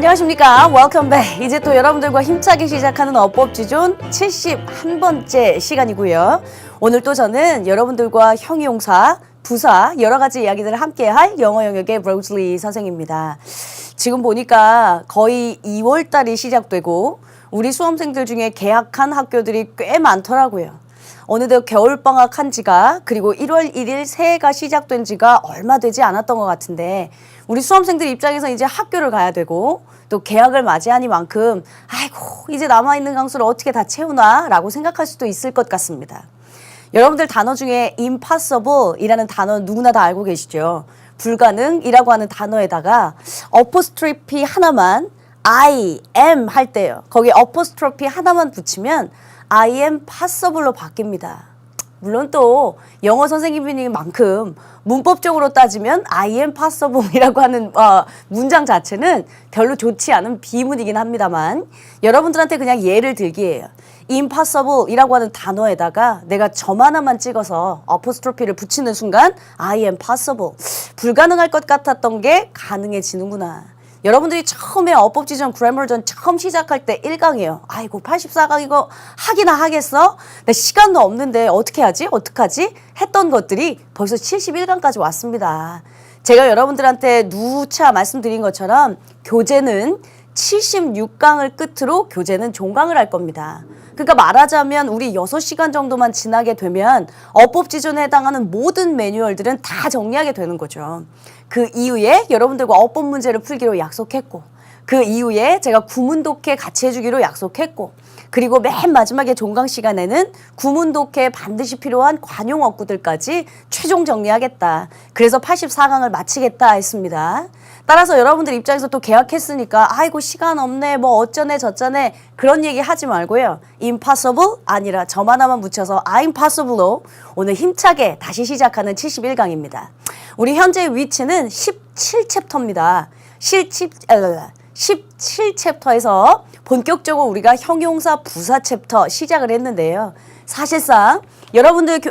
안녕하십니까. Welcome back. 이제 또 여러분들과 힘차게 시작하는 어법지존 71번째 시간이고요. 오늘 또 저는 여러분들과 형용사, 부사 여러 가지 이야기들을 함께할 영어 영역의 로즐리 선생입니다. 지금 보니까 거의 2월 달이 시작되고 우리 수험생들 중에 개학한 학교들이 꽤 많더라고요. 어느덧 겨울방학 한 지가 그리고 1월 1일 새해가 시작된 지가 얼마 되지 않았던 것 같은데 우리 수험생들 입장에서 이제 학교를 가야 되고 또 개학을 맞이하니만큼 아이고 이제 남아있는 강수를 어떻게 다 채우나 라고 생각할 수도 있을 것 같습니다. 여러분들 단어 중에 impossible 이라는 단어 누구나 다 알고 계시죠? 불가능이라고 하는 단어에다가 어포스트로피 하나만 I am 할 때요. 거기에 어포스트로피 하나만 붙이면 I am possible로 바뀝니다. 물론 또 영어 선생님인 만큼 문법적으로 따지면 I am possible이라고 하는 문장 자체는 별로 좋지 않은 비문이긴 합니다만 여러분들한테 그냥 예를 들기예요. impossible이라고 하는 단어에다가 내가 점 하나만 찍어서 어포스트로피를 붙이는 순간 I am possible. 불가능할 것 같았던 게 가능해지는구나. 여러분들이 처음에 어법지존 그래머전 처음 시작할 때 1강이에요. 아이고 84강 이거 하기나 하겠어? 내 시간도 없는데 어떻게 하지? 어떡하지? 했던 것들이 벌써 71강까지 왔습니다. 제가 여러분들한테 누차 말씀드린 것처럼 교재는 76강을 끝으로 교재는 종강을 할 겁니다. 그러니까 말하자면 우리 6시간 정도만 지나게 되면 어법지존에 해당하는 모든 매뉴얼들은 다 정리하게 되는 거죠. 그 이후에 여러분들과 어법 문제를 풀기로 약속했고 그 이후에 제가 구문독해 같이 해주기로 약속했고 그리고 맨 마지막에 종강 시간에는 구문독해 반드시 필요한 관용 어구들까지 최종 정리하겠다. 그래서 84강을 마치겠다 했습니다. 따라서 여러분들 입장에서 또 계약했으니까 아이고 시간 없네 뭐 어쩌네 저쩌네 그런 얘기 하지 말고요. impossible 아니라 점 하나만 붙여서 I'm possible로 오늘 힘차게 다시 시작하는 71강입니다. 우리 현재 위치는 17챕터입니다. 17챕터에서 본격적으로 우리가 형용사 부사 챕터 시작을 했는데요. 사실상 여러분들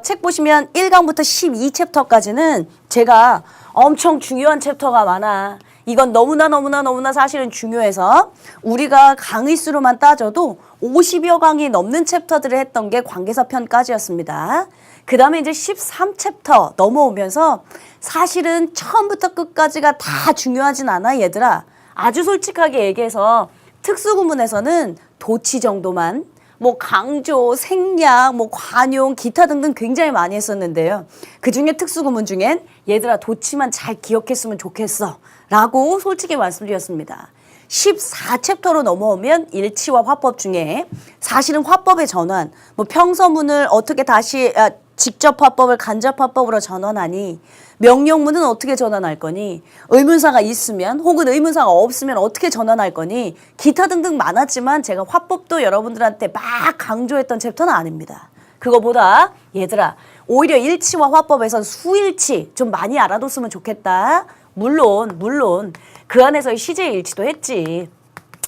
책 보시면 1강부터 12챕터까지는 제가 엄청 중요한 챕터가 많아. 이건 너무나 사실은 중요해서 우리가 강의 수로만 따져도 50여 강이 넘는 챕터들을 했던 게 관계사 편까지였습니다. 그 다음에 이제 13챕터 넘어오면서 사실은 처음부터 끝까지가 다 중요하진 않아 얘들아. 아주 솔직하게 얘기해서 특수구문에서는 도치 정도만 뭐 강조, 생략, 뭐 관용, 기타 등등 굉장히 많이 했었는데요. 그중에 특수구문 중엔 얘들아 도치만 잘 기억했으면 좋겠어 라고 솔직히 말씀드렸습니다. 14챕터로 넘어오면 일치와 화법 중에 사실은 화법의 전환, 뭐 평서문을 어떻게 다시 직접 화법을 간접 화법으로 전환하니 명령문은 어떻게 전환할 거니 의문사가 있으면 혹은 의문사가 없으면 어떻게 전환할 거니 기타 등등 많았지만 제가 화법도 여러분들한테 막 강조했던 챕터는 아닙니다. 그거보다 얘들아 오히려 일치와 화법에선 수일치 좀 많이 알아뒀으면 좋겠다. 물론 그 안에서의 시제 일치도 했지.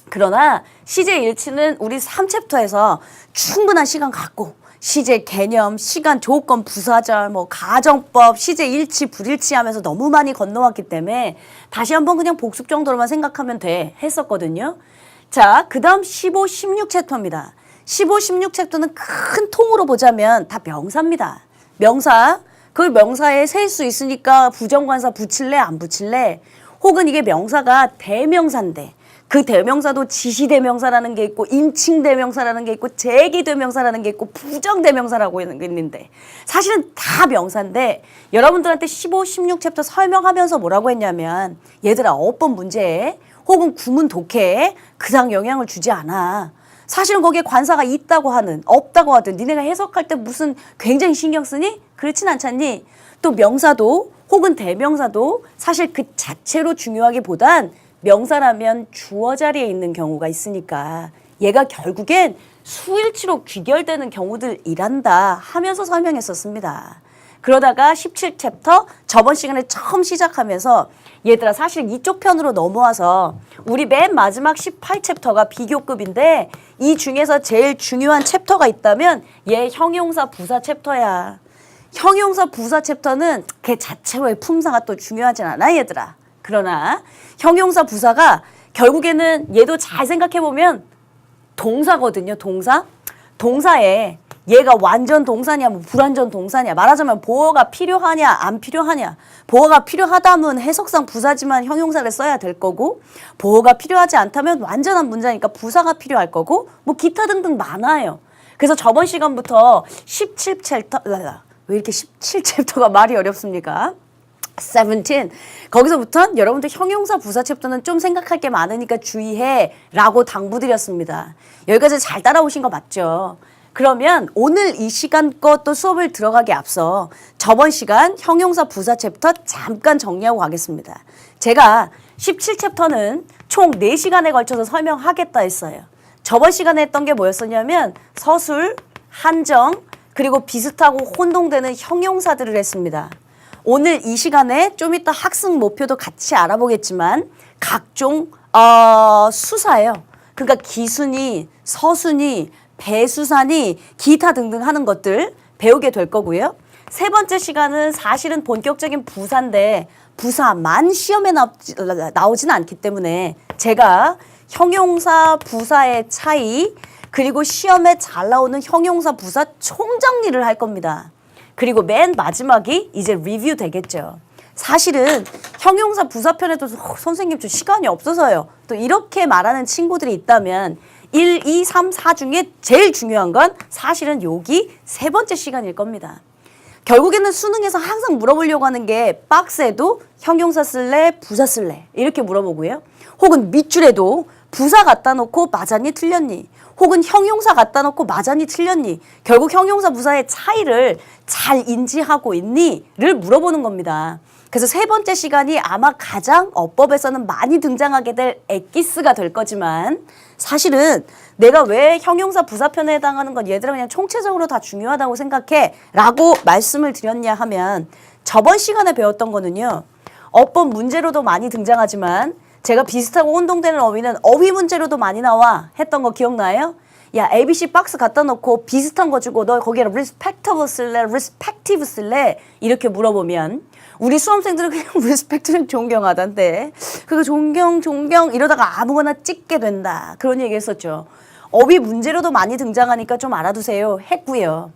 그러나 시제 일치는 우리 3챕터에서 충분한 시간 갖고 시제 개념, 시간, 조건, 부사절, 뭐 가정법, 시제 일치, 불일치 하면서 너무 많이 건너왔기 때문에 다시 한번 그냥 복습 정도로만 생각하면 돼 했었거든요. 자, 그 다음 15, 16챕터입니다. 15, 16챕터는 큰 통으로 보자면 다 명사입니다. 명사, 그 명사에 셀 수 있으니까 부정관사 붙일래 안 붙일래? 혹은 이게 명사가 대명사인데 그 대명사도 지시대명사라는 게 있고 인칭대명사라는 게 있고 제기대명사라는 게 있고 부정대명사라고 있는데 사실은 다 명사인데 여러분들한테 15, 16챕터 설명하면서 뭐라고 했냐면 얘들아 어법 문제에 혹은 구문 독해에 그닥 영향을 주지 않아. 사실은 거기에 관사가 있다고 하는 없다고 하든 니네가 해석할 때 무슨 굉장히 신경 쓰니? 그렇진 않잖니? 또 명사도 혹은 대명사도 사실 그 자체로 중요하기보단 명사라면 주어 자리에 있는 경우가 있으니까 얘가 결국엔 수일치로 귀결되는 경우들이란다 하면서 설명했었습니다. 그러다가 17챕터 저번 시간에 처음 시작하면서 얘들아 사실 이쪽 편으로 넘어와서 우리 맨 마지막 18챕터가 비교급인데 이 중에서 제일 중요한 챕터가 있다면 얘 형용사 부사 챕터야. 형용사 부사 챕터는 걔 자체로의 품사가 또 중요하진 않아 얘들아. 그러나 형용사 부사가 결국에는 얘도 잘 생각해보면 동사거든요. 동사. 동사에 얘가 완전 동사냐 뭐 불완전 동사냐 말하자면 보어가 필요하냐 안 필요하냐 보어가 필요하다면 해석상 부사지만 형용사를 써야 될 거고 보어가 필요하지 않다면 완전한 문장이니까 부사가 필요할 거고 뭐 기타 등등 많아요. 그래서 저번 시간부터 17챕터 왜 이렇게 17챕터가 말이 어렵습니까? 17 거기서부터 여러분들 형용사 부사 챕터는 좀 생각할 게 많으니까 주의해 라고 당부드렸습니다. 여기까지 잘 따라오신 거 맞죠? 그러면 오늘 이 시간 것도 수업을 들어가기 앞서 저번 시간 형용사 부사 챕터 잠깐 정리하고 가겠습니다. 제가 17챕터는 총 4시간에 걸쳐서 설명하겠다 했어요. 저번 시간에 했던 게 뭐였었냐면 서술, 한정, 그리고 비슷하고 혼동되는 형용사들을 했습니다. 오늘 이 시간에 좀 이따 학습 목표도 같이 알아보겠지만 각종 수사예요. 그러니까 기순이, 서순이, 배수산이, 기타 등등 하는 것들 배우게 될 거고요. 세 번째 시간은 사실은 본격적인 부사인데 부사만 시험에 나오지는 않기 때문에 제가 형용사, 부사의 차이 그리고 시험에 잘 나오는 형용사, 부사 총정리를 할 겁니다. 그리고 맨 마지막이 이제 리뷰 되겠죠. 사실은 형용사 부사편에도 선생님 저 시간이 없어서요. 또 이렇게 말하는 친구들이 있다면 1, 2, 3, 4 중에 제일 중요한 건 사실은 여기 세 번째 시간일 겁니다. 결국에는 수능에서 항상 물어보려고 하는 게 박스에도 형용사 쓸래, 부사 쓸래 이렇게 물어보고요. 혹은 밑줄에도 부사 갖다 놓고 맞았니 틀렸니 혹은 형용사 갖다 놓고 맞았니 틀렸니 결국 형용사 부사의 차이를 잘 인지하고 있니?를 물어보는 겁니다. 그래서 세 번째 시간이 아마 가장 어법에서는 많이 등장하게 될 엑기스가 될 거지만 사실은 내가 왜 형용사 부사편에 해당하는 건 얘들아 그냥 총체적으로 다 중요하다고 생각해 라고 말씀을 드렸냐 하면 저번 시간에 배웠던 거는요. 어법 문제로도 많이 등장하지만 제가 비슷하고 혼동되는 어휘는 어휘 문제로도 많이 나와 했던 거 기억나요? 야 ABC 박스 갖다 놓고 비슷한 거 주고 너 거기에 respectable 쓸래? respective 쓸래? 이렇게 물어보면 우리 수험생들은 그냥 respect는 존경하던데 그거 존경 이러다가 아무거나 찍게 된다. 그런 얘기 했었죠. 어휘 문제로도 많이 등장하니까 좀 알아두세요 했고요.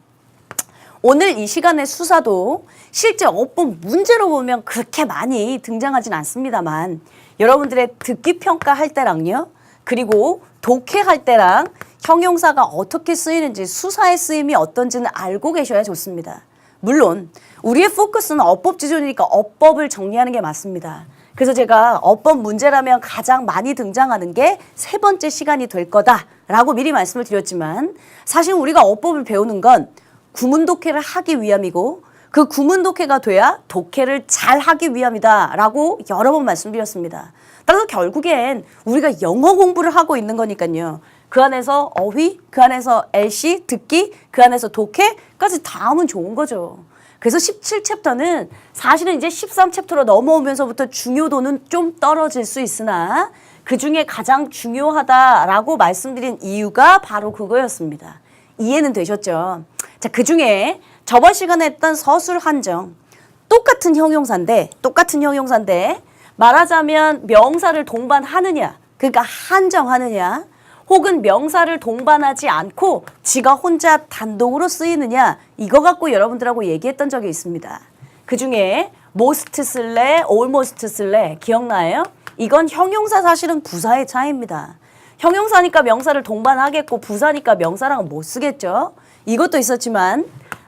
오늘 이 시간의 수사도 실제 어법 문제로 보면 그렇게 많이 등장하진 않습니다만 여러분들의 듣기 평가할 때랑요. 그리고 독해할 때랑 형용사가 어떻게 쓰이는지 수사의 쓰임이 어떤지는 알고 계셔야 좋습니다. 물론 우리의 포커스는 어법 지존이니까 어법을 정리하는 게 맞습니다. 그래서 제가 어법 문제라면 가장 많이 등장하는 게 세 번째 시간이 될 거다라고 미리 말씀을 드렸지만 사실 우리가 어법을 배우는 건 구문 독해를 하기 위함이고 그 구문 독해가 돼야 독해를 잘 하기 위함이다라고 여러 번 말씀드렸습니다. 따라서 결국엔 우리가 영어 공부를 하고 있는 거니까요. 그 안에서 어휘, 그 안에서 LC, 듣기, 그 안에서 독해까지 다 하면 좋은 거죠. 그래서 17챕터는 사실은 이제 13챕터로 넘어오면서부터 중요도는 좀 떨어질 수 있으나 그중에 가장 중요하다라고 말씀드린 이유가 바로 그거였습니다. 이해는 되셨죠? 자, 그중에 저번 시간에 했던 서술 한정 똑같은 형용사인데 말하자면 명사를 동반하느냐 그러니까 한정하느냐 혹은 명사를 동반하지 않고 지가 혼자 단독으로 쓰이느냐 이거 갖고 여러분들하고 얘기했던 적이 있습니다. 그중에 most 쓸래, almost 쓸래 기억나요? 이건 형용사 사실은 부사의 차이입니다. 형용사니까 명사를 동반하겠고 부사니까 명사랑은 못 쓰겠죠. 이것도 있었지만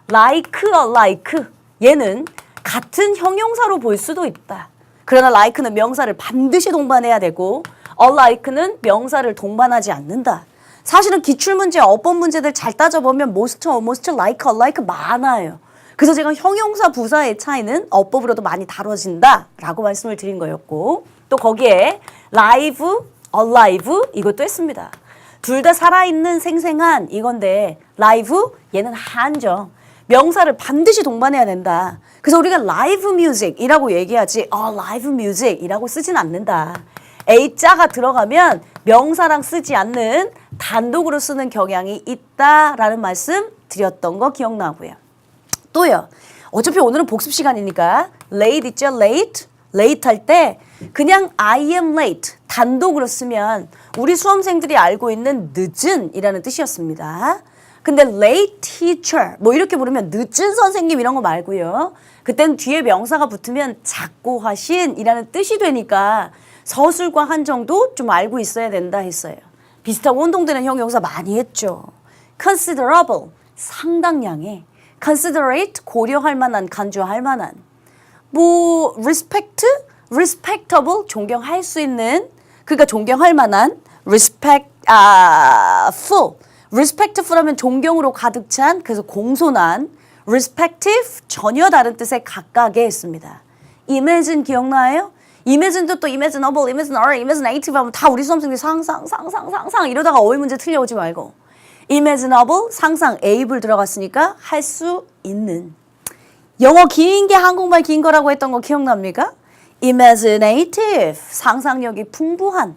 like, alike 얘는 같은 형용사로 볼 수도 있다. 그러나 like는 명사를 반드시 동반해야 되고 alike는 명사를 동반하지 않는다. 사실은 기출문제, 어법 문제들 잘 따져보면 most, almost, like, alike 많아요. 그래서 제가 형용사 부사의 차이는 어법으로도 많이 다뤄진다라고 말씀을 드린 거였고 또 거기에 live, alive 이것도 했습니다. 둘 다 살아있는 생생한 이건데 live 얘는 한정. 명사를 반드시 동반해야 된다. 그래서 우리가 live music이라고 얘기하지 live music이라고 쓰진 않는다. A자가 들어가면 명사랑 쓰지 않는 단독으로 쓰는 경향이 있다라는 말씀 드렸던 거 기억나고요. 또요. 어차피 오늘은 복습 시간이니까 late 있죠? late 할 때 그냥 I am late 단독으로 쓰면 우리 수험생들이 알고 있는 늦은 이라는 뜻이었습니다. 근데 late teacher 뭐 이렇게 부르면 늦은 선생님 이런 거 말고요. 그땐 뒤에 명사가 붙으면 작고 하신 이라는 뜻이 되니까 서술과 한정도 좀 알고 있어야 된다 했어요. 비슷하고 혼동되는 형용사 많이 했죠. considerable 상당량의, considerate 고려할 만한, 간주할 만한, 뭐 respect, respectable 존경할 수 있는, 그러니까 존경할 만한, full, respectful 하면 존경으로 가득 찬, 그래서 공손한, respective 전혀 다른 뜻의 각각의 했습니다. imagine 기억나요? imagine도 또 imaginable, imaginary, imaginative 하면 다 우리 수험생들이 상상 이러다가 어휘 문제 틀려오지 말고 imaginable, 상상, able 들어갔으니까 할 수 있는. 영어 긴 게 한국말 긴 거라고 했던 거 기억납니까? imaginative, 상상력이 풍부한.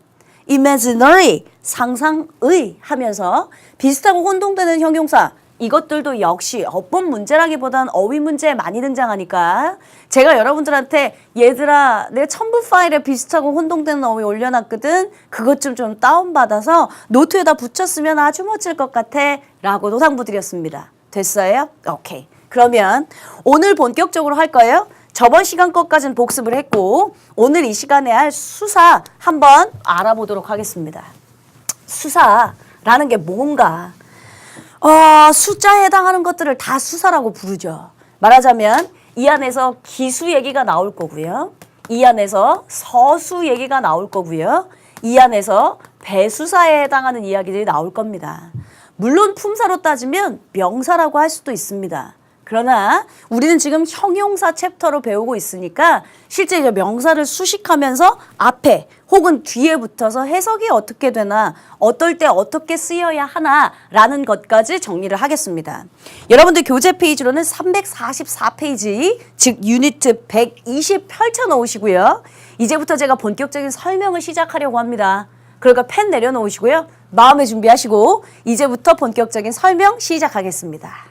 imaginary, 상상의 하면서 비슷하고 혼동되는 형용사 이것들도 역시 어법 문제라기보단 어휘 문제에 많이 등장하니까 제가 여러분들한테 얘들아 내 첨부 파일에 비슷하고 혼동되는 어휘 올려놨거든. 그것 좀 다운받아서 노트에다 붙였으면 아주 멋질 것 같아 라고 노상부 드렸습니다. 됐어요? 오케이. 그러면 오늘 본격적으로 할 거예요. 저번 시간 것까지는 복습을 했고 오늘 이 시간에 할 수사 한번 알아보도록 하겠습니다. 수사라는 게 뭔가 숫자에 해당하는 것들을 다 수사라고 부르죠. 말하자면 이 안에서 기수 얘기가 나올 거고요. 이 안에서 서수 얘기가 나올 거고요. 이 안에서 배수사에 해당하는 이야기들이 나올 겁니다. 물론 품사로 따지면 명사라고 할 수도 있습니다. 그러나 우리는 지금 형용사 챕터로 배우고 있으니까 실제 이제 명사를 수식하면서 앞에 혹은 뒤에 붙어서 해석이 어떻게 되나 어떨 때 어떻게 쓰여야 하나라는 것까지 정리를 하겠습니다. 여러분들 교재 페이지로는 344페이지 즉 유니트 120 펼쳐놓으시고요. 이제부터 제가 본격적인 설명을 시작하려고 합니다. 그러니까 펜 내려놓으시고요. 마음의 준비하시고 이제부터 본격적인 설명 시작하겠습니다.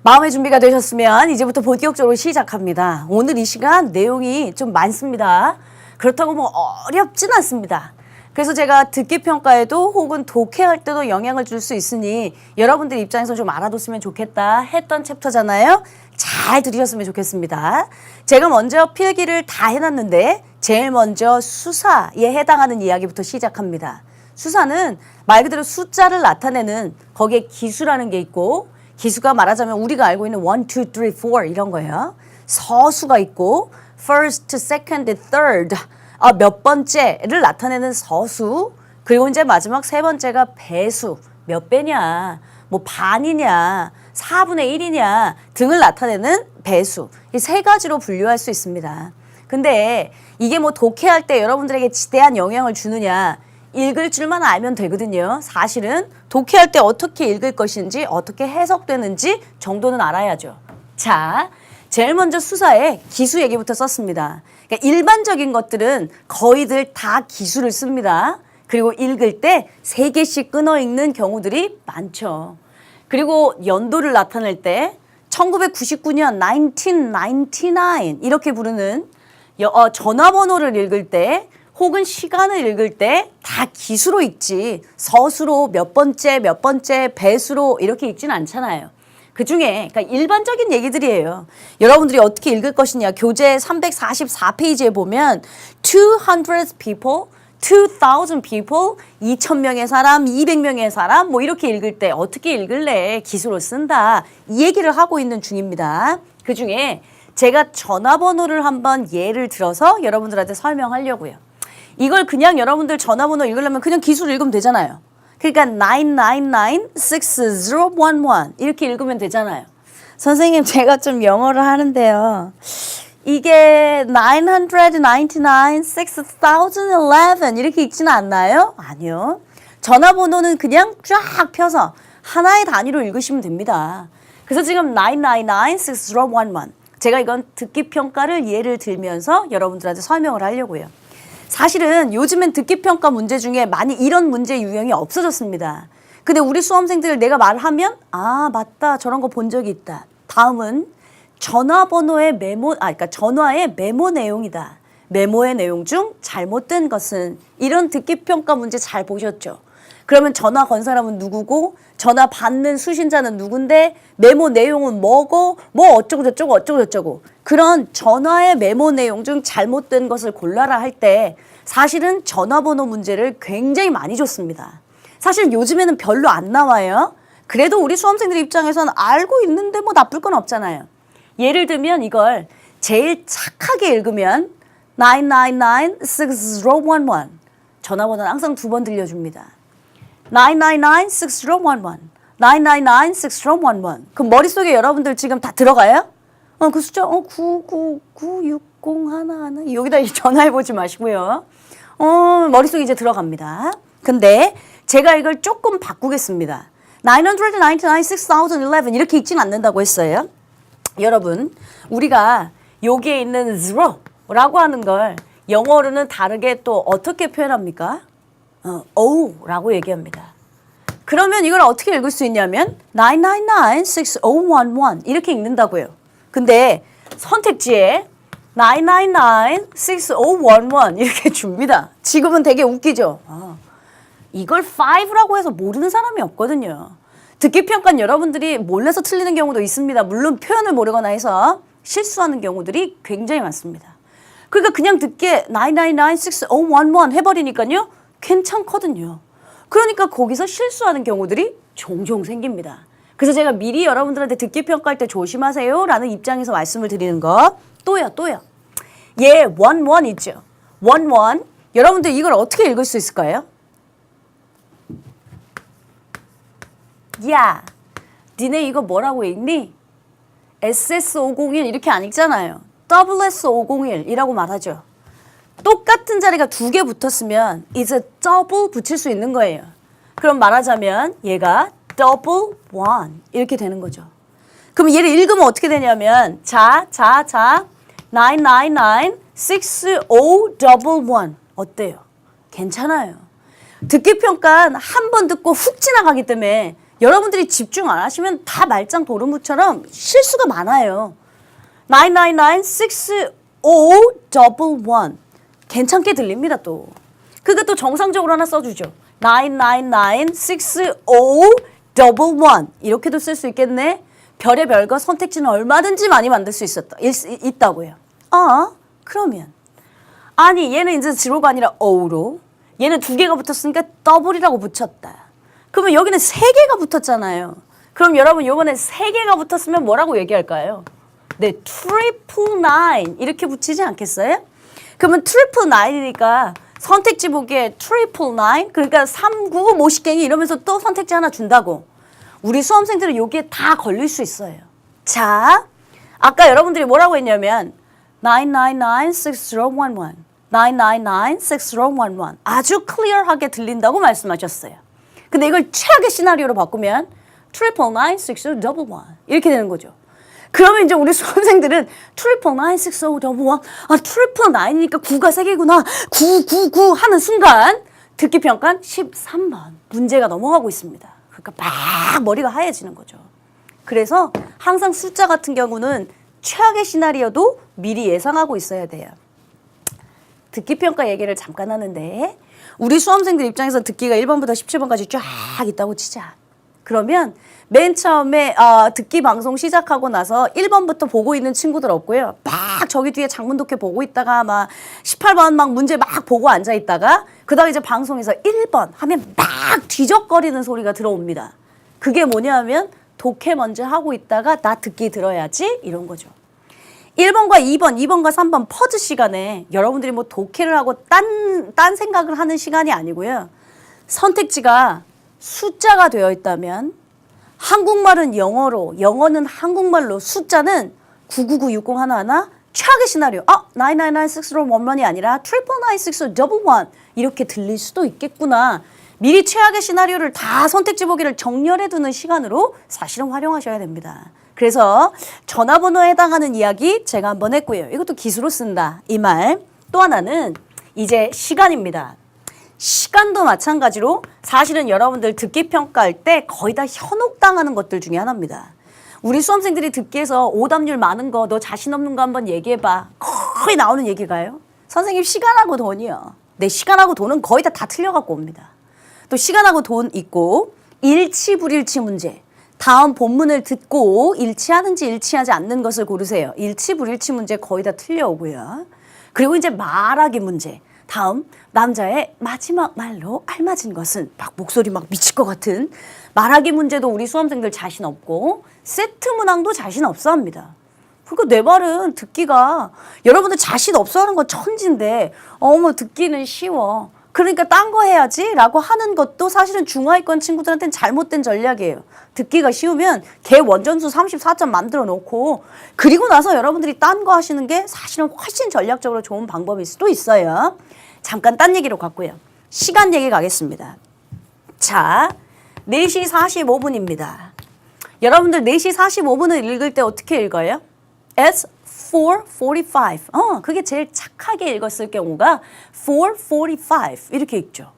마음의 준비가 되셨으면 이제부터 본격적으로 시작합니다. 오늘 이 시간 내용이 좀 많습니다. 그렇다고 뭐 어렵진 않습니다. 그래서 제가 듣기평가에도 혹은 독해할 때도 영향을 줄 수 있으니 여러분들 입장에서 좀 알아뒀으면 좋겠다 했던 챕터잖아요. 잘 들으셨으면 좋겠습니다. 제가 먼저 필기를 다 해놨는데 제일 먼저 수사에 해당하는 이야기부터 시작합니다. 수사는 말 그대로 숫자를 나타내는 거기에 기수라는 게 있고 기수가 말하자면 우리가 알고 있는 1, 2, 3, 4 이런 거예요. 서수가 있고 first, second, third 몇 번째를 나타내는 서수 그리고 이제 마지막 세 번째가 배수 몇 배냐 뭐 반이냐 4분의 1이냐 등을 나타내는 배수 이 세 가지로 분류할 수 있습니다. 근데 이게 뭐 독해할 때 여러분들에게 지대한 영향을 주느냐 읽을 줄만 알면 되거든요. 사실은 독해할 때 어떻게 읽을 것인지 어떻게 해석되는지 정도는 알아야죠. 자, 제일 먼저 수사에 기수 얘기부터 썼습니다. 그러니까 일반적인 것들은 거의들 다 기수를 씁니다. 그리고 읽을 때 3개씩 끊어 읽는 경우들이 많죠. 그리고 연도를 나타낼 때 1999년 1999 이렇게 부르는 전화번호를 읽을 때 혹은 시간을 읽을 때 다 기수로 읽지 서수로 몇 번째 배수로 이렇게 읽지는 않잖아요. 그중에 그러니까 일반적인 얘기들이에요. 여러분들이 어떻게 읽을 것이냐. 교재 344페이지에 보면 200 people, 2,000 people, 2,000명의 사람, 200명의 사람 뭐 이렇게 읽을 때 어떻게 읽을래? 기수로 쓴다. 이 얘기를 하고 있는 중입니다. 그중에 제가 전화번호를 한번 예를 들어서 여러분들한테 설명하려고요. 이걸 그냥 여러분들 전화번호 읽으려면 그냥 기수로 읽으면 되잖아요. 그러니까 999-6011 이렇게 읽으면 되잖아요. 선생님 제가 좀 영어를 하는데요. 이게 999-6011 이렇게 읽지는 않나요? 아니요. 전화번호는 그냥 쫙 펴서 하나의 단위로 읽으시면 됩니다. 그래서 지금 999-6011 제가 이건 듣기평가를 예를 들면서 여러분들한테 설명을 하려고요. 사실은 요즘엔 듣기평가 문제 중에 많이 이런 문제 유형이 없어졌습니다. 근데 우리 수험생들 내가 말하면 아 맞다 저런 거 본 적이 있다. 다음은 전화번호의 그러니까 전화의 메모 내용이다. 메모의 내용 중 잘못된 것은 이런 듣기평가 문제 잘 보셨죠? 그러면 전화 건 사람은 누구고 전화 받는 수신자는 누군데 메모 내용은 뭐고 뭐 어쩌고 저쩌고 그런 전화의 메모 내용 중 잘못된 것을 골라라 할 때 사실은 전화번호 문제를 굉장히 많이 줬습니다. 사실 요즘에는 별로 안 나와요. 그래도 우리 수험생들 입장에서는 알고 있는데 뭐 나쁠 건 없잖아요. 예를 들면 이걸 제일 착하게 읽으면 999-6011 전화번호는 항상 2번 들려줍니다. 999-6011 999-6011 그럼 머릿속에 여러분들 지금 다 들어가요? 그 숫자 999-601 여기다 전화해보지 마시고요. 머릿속에 이제 들어갑니다. 근데 제가 이걸 조금 바꾸겠습니다. 999-6011 이렇게 읽진 않는다고 했어요. 여러분 우리가 여기에 있는 zero라고 하는 걸 영어로는 다르게 또 어떻게 표현합니까? O라고 얘기합니다. 그러면 이걸 어떻게 읽을 수 있냐면 999-6011 이렇게 읽는다고요. 근데 선택지에 999-6011 이렇게 줍니다. 지금은 되게 웃기죠? 이걸 5라고 해서 모르는 사람이 없거든요. 듣기평가는 여러분들이 몰라서 틀리는 경우도 있습니다. 물론 표현을 모르거나 해서 실수하는 경우들이 굉장히 많습니다. 그러니까 그냥 듣게 999-6011 해버리니까요. 괜찮거든요. 그러니까 거기서 실수하는 경우들이 종종 생깁니다. 그래서 제가 미리 여러분들한테 듣기평가할 때 조심하세요 라는 입장에서 말씀을 드리는 거. 또요. 예, 11 있죠. 11 여러분들 이걸 어떻게 읽을 수 있을까요? 야, 니네 이거 뭐라고 읽니? SS501 이렇게 안 읽잖아요. WS501이라고 말하죠. 똑같은 자리가 2개 붙었으면 이제 double 붙일 수 있는 거예요. 그럼 말하자면 얘가 double one 이렇게 되는 거죠. 그럼 얘를 읽으면 어떻게 되냐면 자 999-6011 어때요? 괜찮아요. 듣기평가는 한 번 듣고 훅 지나가기 때문에 여러분들이 집중 안 하시면 다 말짱 도루묵처럼 실수가 많아요. 999-6011 괜찮게 들립니다 또. 그거 또 정상적으로 하나 써주죠. 999-6011 이렇게도 쓸 수 있겠네. 별의 별거 선택지는 얼마든지 많이 만들 수 있다고요. 그러면 아니 얘는 이제 제로가 아니라 O로 얘는 2개가 붙었으니까 더블이라고 붙였다. 그러면 여기는 3개가 붙었잖아요. 그럼 여러분 요번에 3개가 붙었으면 뭐라고 얘기할까요? 네, 트리플 나인 이렇게 붙이지 않겠어요? 그러면 트리플 나인이니까 선택지 보기에 트리플 나인 그러니까 399 모식갱이 이러면서 또 선택지 하나 준다고. 우리 수험생들은 여기에 다 걸릴 수 있어요. 자, 아까 여러분들이 뭐라고 했냐면 999-6011 999-6011 아주 클리어하게 들린다고 말씀하셨어요. 근데 이걸 최악의 시나리오로 바꾸면 999-6011 이렇게 되는 거죠. 그러면 이제 우리 수험생들은 999-6011 999이니까 9가 3개구나 999 하는 순간 듣기평가는 13번 문제가 넘어가고 있습니다. 그러니까 막 머리가 하얘지는 거죠. 그래서 항상 숫자 같은 경우는 최악의 시나리오도 미리 예상하고 있어야 돼요. 듣기평가 얘기를 잠깐 하는데 우리 수험생들 입장에서 듣기가 1번부터 17번까지 쫙 있다고 치자. 그러면 맨 처음에 듣기 방송 시작하고 나서 1번부터 보고 있는 친구들 없고요. 막 저기 뒤에 장문독해 보고 있다가 막 18번 막 문제 막 보고 앉아 있다가 그다음에 이제 방송에서 1번 하면 막 뒤적거리는 소리가 들어옵니다. 그게 뭐냐면 독해 먼저 하고 있다가 나 듣기 들어야지 이런 거죠. 1번과 2번, 2번과 3번 퍼즈 시간에 여러분들이 뭐 독해를 하고 딴 생각을 하는 시간이 아니고요. 선택지가 숫자가 되어 있다면 한국말은 영어로, 영어는 한국말로 숫자는 999-6011 최악의 시나리오. 999-6011이 아니라 999-6011 이렇게 들릴 수도 있겠구나. 미리 최악의 시나리오를 다 선택지 보기를 정렬해 두는 시간으로 사실은 활용하셔야 됩니다. 그래서 전화번호에 해당하는 이야기 제가 한번 했고요. 이것도 기수로 쓴다. 이 말. 또 하나는 이제 시간입니다. 시간도 마찬가지로 사실은 여러분들 듣기 평가할 때 거의 다 현혹당하는 것들 중에 하나입니다. 우리 수험생들이 듣기에서 오답률 많은 거 너 자신 없는 거 한번 얘기해봐. 거의 나오는 얘기가요. 선생님 시간하고 돈이요. 네, 시간하고 돈은 거의 다 틀려갖고 옵니다. 또 시간하고 돈 있고 일치 불일치 문제. 다음 본문을 듣고 일치하는지 일치하지 않는 것을 고르세요. 일치 불일치 문제 거의 다 틀려오고요. 그리고 이제 말하기 문제. 다음 남자의 마지막 말로 알맞은 것은 막 목소리 막 미칠 것 같은 말하기 문제도 우리 수험생들 자신 없고 세트 문항도 자신 없어 합니다. 그러니까 내 말은 듣기가 여러분들 자신 없어 하는 건 천진데 어머 듣기는 쉬워. 그러니까 딴 거 해야지 라고 하는 것도 사실은 중하위권 친구들한테는 잘못된 전략이에요. 듣기가 쉬우면 개 원전수 34점 만들어 놓고 그리고 나서 여러분들이 딴 거 하시는 게 사실은 훨씬 전략적으로 좋은 방법일 수도 있어요. 잠깐 딴 얘기로 갔고요. 시간 얘기 가겠습니다. 자, 4시 45분입니다. 여러분들 4시 45분을 읽을 때 어떻게 읽어요? It's 4:45. 그게 제일 착하게 읽었을 경우가 4:45 이렇게 읽죠.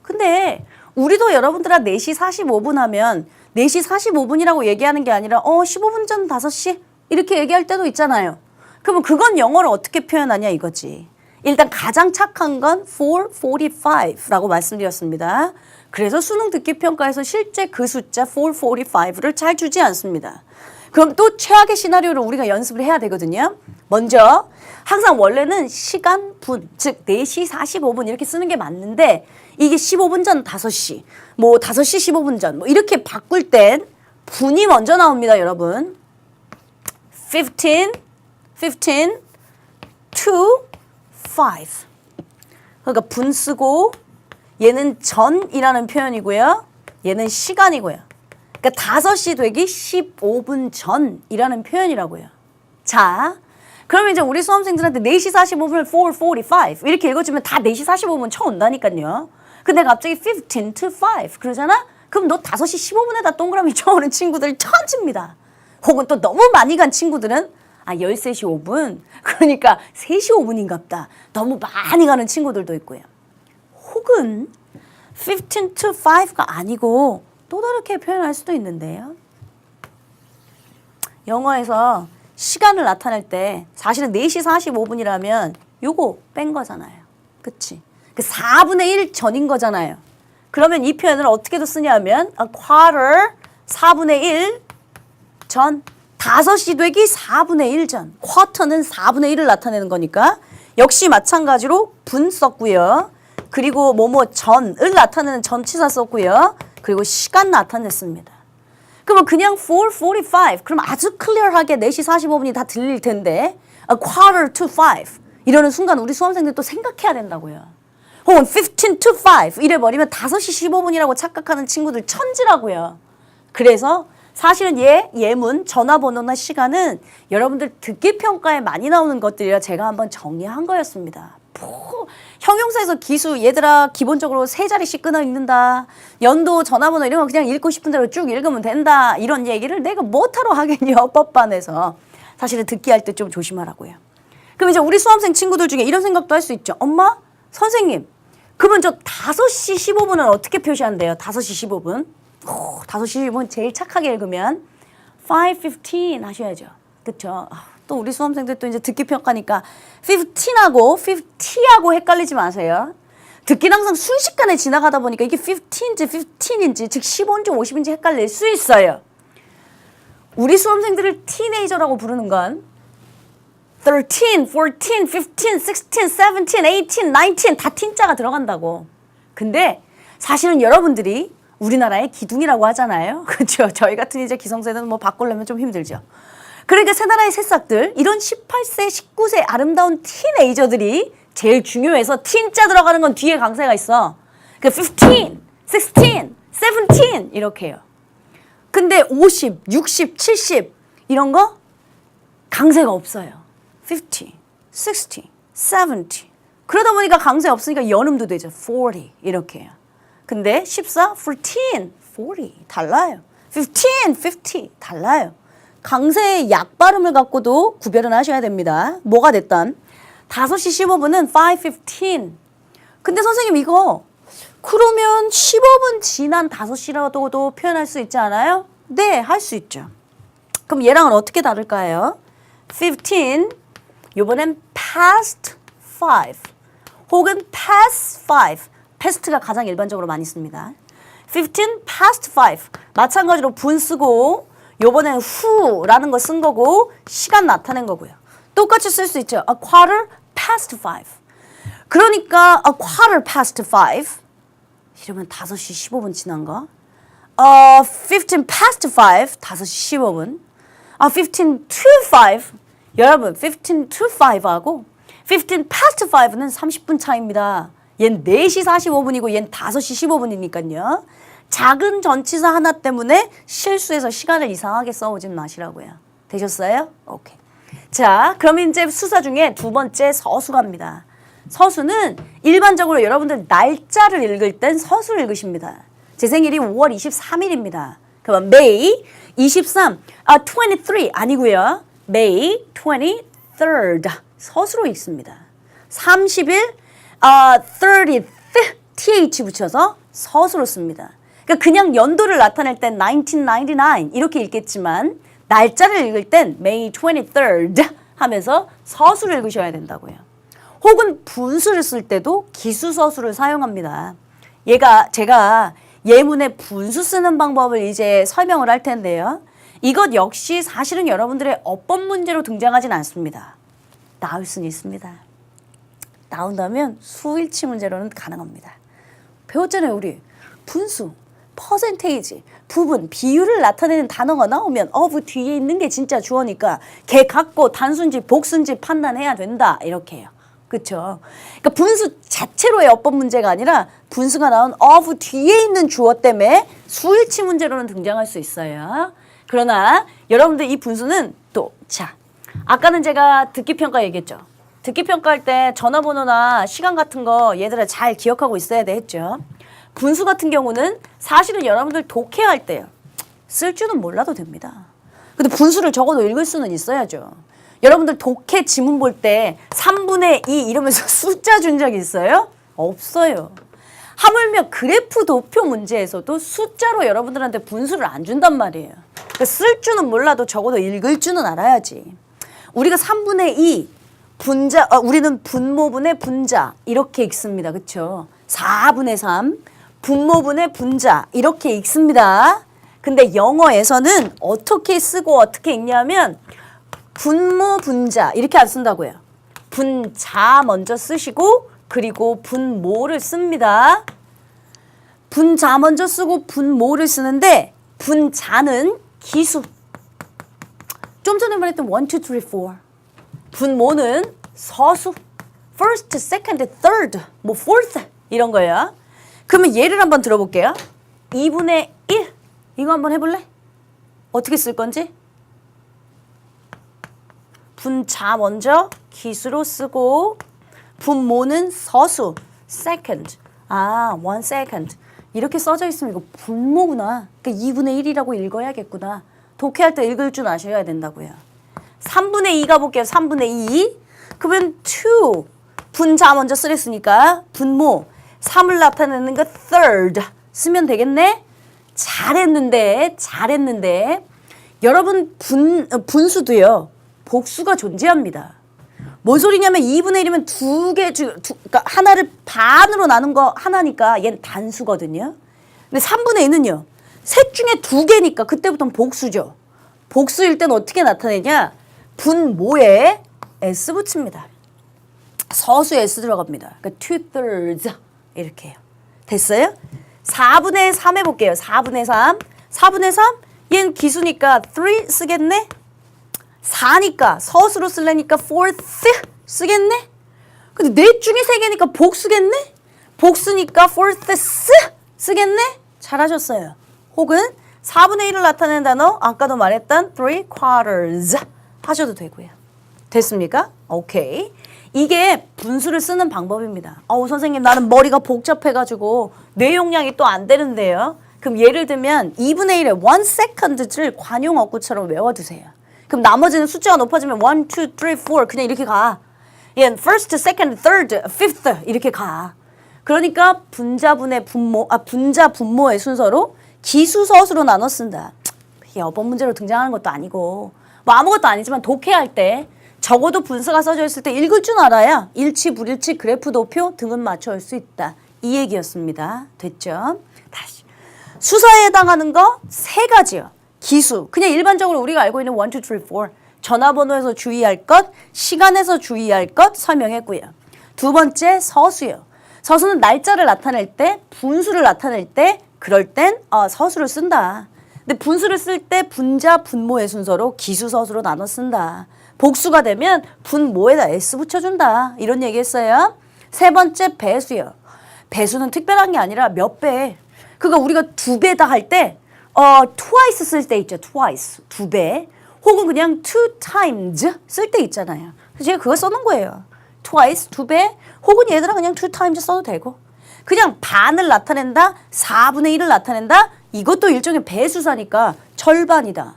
근데 우리도 여러분들아 4시 45분 하면 4시 45분이라고 얘기하는 게 아니라 15분 전 5시 이렇게 얘기할 때도 있잖아요. 그러면 그건 영어로 어떻게 표현하냐 이거지. 일단 가장 착한 건 4:45라고 말씀드렸습니다. 그래서 수능 듣기 평가에서 실제 그 숫자 4:45를 잘 주지 않습니다. 그럼 또 최악의 시나리오를 우리가 연습을 해야 되거든요. 먼저 항상 원래는 시간 분, 즉 4시 45분 이렇게 쓰는 게 맞는데 이게 15분 전 5시, 뭐 5시 15분 전 뭐 이렇게 바꿀 땐 분이 먼저 나옵니다, 여러분. 15 to 5. 그러니까 분 쓰고 얘는 전이라는 표현이고요. 얘는 시간이고요. 그러니까 5시 되기 15분 전이라는 표현이라고요. 자, 그러면 이제 우리 수험생들한테 4시 45분을 4:45 이렇게 읽어주면 다 4시 45분 쳐온다니까요. 근데 갑자기 15 to 5 그러잖아? 그럼 너 5시 15분에다 동그라미 쳐오는 친구들 천지입니다. 혹은 또 너무 많이 간 친구들은 13시 5분? 그러니까 3시 5분인갑다. 너무 많이 가는 친구들도 있고요. 혹은 15 to 5가 아니고 또 다르게 표현할 수도 있는데요. 영어에서 시간을 나타낼 때 사실은 4시 45분이라면 요거 뺀 거잖아요. 그치? 그 4분의 1 전인 거잖아요. 그러면 이 표현을 어떻게도 쓰냐면 a quarter 4분의 1 전 5시 되기 4분의 1 전. 쿼터는 4분의 1을 나타내는 거니까 역시 마찬가지로 분 썼고요. 그리고 뭐뭐 전을 나타내는 전치사 썼고요. 그리고 시간 나타냈습니다. 그러면 그냥 4:45 그럼 아주 클리어하게 4시 45분이 다 들릴 텐데 a quarter to 5 이러는 순간 우리 수험생들 또 생각해야 된다고요. 혹은 15 to 5 이래버리면 5시 15분이라고 착각하는 친구들 천지라고요. 그래서 사실은 예문, 전화번호나 시간은 여러분들 듣기 평가에 많이 나오는 것들이라 제가 한번 정리한 거였습니다. 형용사에서 기수 얘들아 기본적으로 3자리씩 끊어 읽는다. 연도, 전화번호 이런 거 그냥 읽고 싶은 대로 쭉 읽으면 된다. 이런 얘기를 내가 뭐하러 하겠냐 법반에서. 사실은 듣기 할 때 좀 조심하라고요. 그럼 이제 우리 수험생 친구들 중에 이런 생각도 할 수 있죠. 엄마, 선생님 그러면 저 5시 15분은 어떻게 표시한대요? 5시 15분 5시 15분 제일 착하게 읽으면 5:15 하셔야죠. 그쵸? 또 우리 수험생들 또 이제 듣기 평가니까 15하고 50하고 헷갈리지 마세요. 듣기는 항상 순식간에 지나가다 보니까 이게 15인지 15인지 즉 15인지 50인지 헷갈릴 수 있어요. 우리 수험생들을 티네이저라고 부르는 건 13, 14, 15, 16, 17, 18, 19 다 틴자가 들어간다고. 근데 사실은 여러분들이 우리나라의 기둥이라고 하잖아요. 그렇죠? 저희 같은 이제 기성세대는 뭐 바꾸려면 좀 힘들죠. 그러니까 새 나라의 새싹들 이런 18세, 19세 아름다운 티네이저들이 제일 중요해서 틴자 들어가는 건 뒤에 강세가 있어. 그 15, 16, 17 이렇게 해요. 근데 50, 60, 70 이런 거 강세가 없어요. 50, 60, 70 그러다 보니까 강세 없으니까 연음도 되죠. 40 이렇게 해요. 근데 14, 14, 40 달라요. 15, 50 달라요. 강세의 약 발음을 갖고도 구별은 하셔야 됩니다. 뭐가 됐든 5시 15분은 5:15. 근데 선생님 이거 그러면 15분 지난 5시라고도 표현할 수 있지 않아요? 네, 할 수 있죠. 그럼 얘랑은 어떻게 다를까요? 15, 요번엔 past 5 혹은 past 5. past가 가장 일반적으로 많이 씁니다. 15 past 5. 마찬가지로 분 쓰고 요번엔 who라는 거 쓴 거고 시간 나타낸 거고요. 똑같이 쓸 수 있죠. A quarter past 5. 그러니까 a quarter past 5. 이러면 5시 15분 지난 거. 15 past 5. 5시 15분. 15 to 5. 여러분 15 to 5하고 15 past 5는 30분 차이입니다. 얜 4시 45분이고 얜 5시 15분이니까요. 작은 전치사 하나 때문에 실수해서 시간을 이상하게 써오진 마시라고요. 되셨어요? 오케이. 자, 그럼 이제 수사 중에 두 번째 서수 갑니다. 서수는 일반적으로 여러분들 날짜를 읽을 땐 서수를 읽으십니다. 제 생일이 5월 23일입니다. 그럼 May 23, 23 아니고요. May 23rd 서수로 읽습니다. 30일 30th th 붙여서 서수로 씁니다. 그러니까 그냥 연도를 나타낼 땐 1999 이렇게 읽겠지만 날짜를 읽을 땐 May 23rd 하면서 서수를 읽으셔야 된다고요. 혹은 분수를 쓸 때도 기수서수를 사용합니다. 제가 예문에 분수 쓰는 방법을 이제 설명을 할 텐데요. 이것 역시 사실은 여러분들의 어법 문제로 등장하진 않습니다. 나올 수는 있습니다. 나온다면 수일치 문제로는 가능합니다. 배웠잖아요, 우리. 분수, 퍼센테이지, 부분, 비율을 나타내는 단어가 나오면 of 뒤에 있는 게 진짜 주어니까 걔 갖고 단수인지 복수인지 판단해야 된다. 이렇게 해요. 그렇죠? 그러니까 분수 자체로의 어법 문제가 아니라 분수가 나온 of 뒤에 있는 주어 때문에 수일치 문제로는 등장할 수 있어요. 그러나 여러분들 이 분수는 또 자, 아까는 제가 듣기 평가 얘기했죠. 듣기 평가할 때 전화번호나 시간 같은 거 얘들아 잘 기억하고 있어야 돼 했죠. 분수 같은 경우는 사실은 여러분들 독해할 때요. 쓸 줄은 몰라도 됩니다. 근데 분수를 적어도 읽을 수는 있어야죠. 여러분들 독해 지문 볼 때 3분의 2 이러면서 숫자 준 적 있어요? 없어요. 하물며 그래프 도표 문제에서도 숫자로 여러분들한테 분수를 안 준단 말이에요. 그러니까 쓸 줄은 몰라도 적어도 읽을 줄은 알아야지. 우리가 3분의 2 분자, 우리는 분모분의 분자 이렇게 읽습니다. 그렇죠? 4분의 3 분모분의 분자 이렇게 읽습니다. 근데 영어에서는 어떻게 쓰고 어떻게 읽냐면 분모 분자 이렇게 안 쓴다고요. 분자 먼저 쓰시고 그리고 분모를 씁니다. 분자 먼저 쓰고 분모를 쓰는데 분자는 기수. 좀 전에 말했던 1, 2, 3, 4. 분모는 서수. first, second, third, 뭐 fourth 이런 거예요. 그러면 예를 한번 들어볼게요. 2분의 1 이거 한번 해볼래? 어떻게 쓸 건지? 분자 먼저 기수로 쓰고 분모는 서수 second. 1 second. 이렇게 써져 있으면 이거 분모구나. 그러니까 2분의 1이라고 읽어야겠구나. 독해할 때 읽을 줄 아셔야 된다고요. 3분의 2 가볼게요. 3분의 2. 그러면 2. 분자 먼저 쓰랬으니까 분모. 3을 나타내는 거 third. 쓰면 되겠네? 잘했는데. 여러분 분수도요. 복수가 존재합니다. 뭔 소리냐면 2분의 1이면 그러니까 하나를 반으로 나눈 거 하나니까 얘는 단수거든요. 근데 3분의 2는요. 셋 중에 2개니까 그때부터는 복수죠. 복수일 때는 어떻게 나타내냐? 분모에 S 붙입니다. 서수에 S 들어갑니다. 그러니까 2/3 이렇게 해요. 됐어요? 4분의 3 해볼게요. 4분의 3. 4분의 3? 얘는 기수니까 3 쓰겠네? 4니까 서수로 쓰려니까 4th 쓰겠네? 근데 넷 중에 3개니까 복수겠네? 복수니까 4ths 쓰겠네? 잘하셨어요. 혹은 4분의 1을 나타내는 단어 아까도 말했던 3/4 하셔도 되고요. 됐습니까? 오케이. 이게 분수를 쓰는 방법입니다. 선생님 나는 머리가 복잡해가지고 뇌용량이 또 안 되는데요. 그럼 예를 들면 2분의 1에 1 second를 관용어구처럼 외워두세요. 그럼 나머지는 숫자가 높아지면 1, 2, 3, 4 그냥 이렇게 가. 얘는 first, second, third, fifth 이렇게 가. 그러니까 분자분의 분모, 분자 분모의 순서로 기수 서수로 나눠 쓴다. 이게 어법 문제로 등장하는 것도 아니고 뭐 아무것도 아니지만 독해할 때 적어도 분수가 써져 있을 때 읽을 줄 알아야 일치, 불일치, 그래프 도표 등은 맞춰올 수 있다. 이 얘기였습니다. 됐죠? 다시. 수사에 해당하는 거 세 가지요. 기수. 그냥 일반적으로 우리가 알고 있는 1, 2, 3, 4. 전화번호에서 주의할 것, 시간에서 주의할 것 설명했고요. 두 번째 서수요. 서수는 날짜를 나타낼 때, 분수를 나타낼 때, 그럴 땐 서수를 쓴다. 근데 분수를 쓸 때 분자, 분모의 순서로 기수, 서수로 나눠 쓴다. 복수가 되면 분모에다 S 붙여준다. 이런 얘기 했어요. 세 번째 배수요. 배수는 특별한 게 아니라 몇 배. 그러니까 우리가 두 배다 할 때 twice 쓸 때 있죠. twice. 두 배. 혹은 그냥 two times 쓸 때 있잖아요. 그래서 제가 그거 써놓은 거예요. twice, 두 배. 혹은 얘들아 그냥 two times 써도 되고. 그냥 반을 나타낸다. 4분의 1을 나타낸다. 이것도 일종의 배수사니까 절반이다.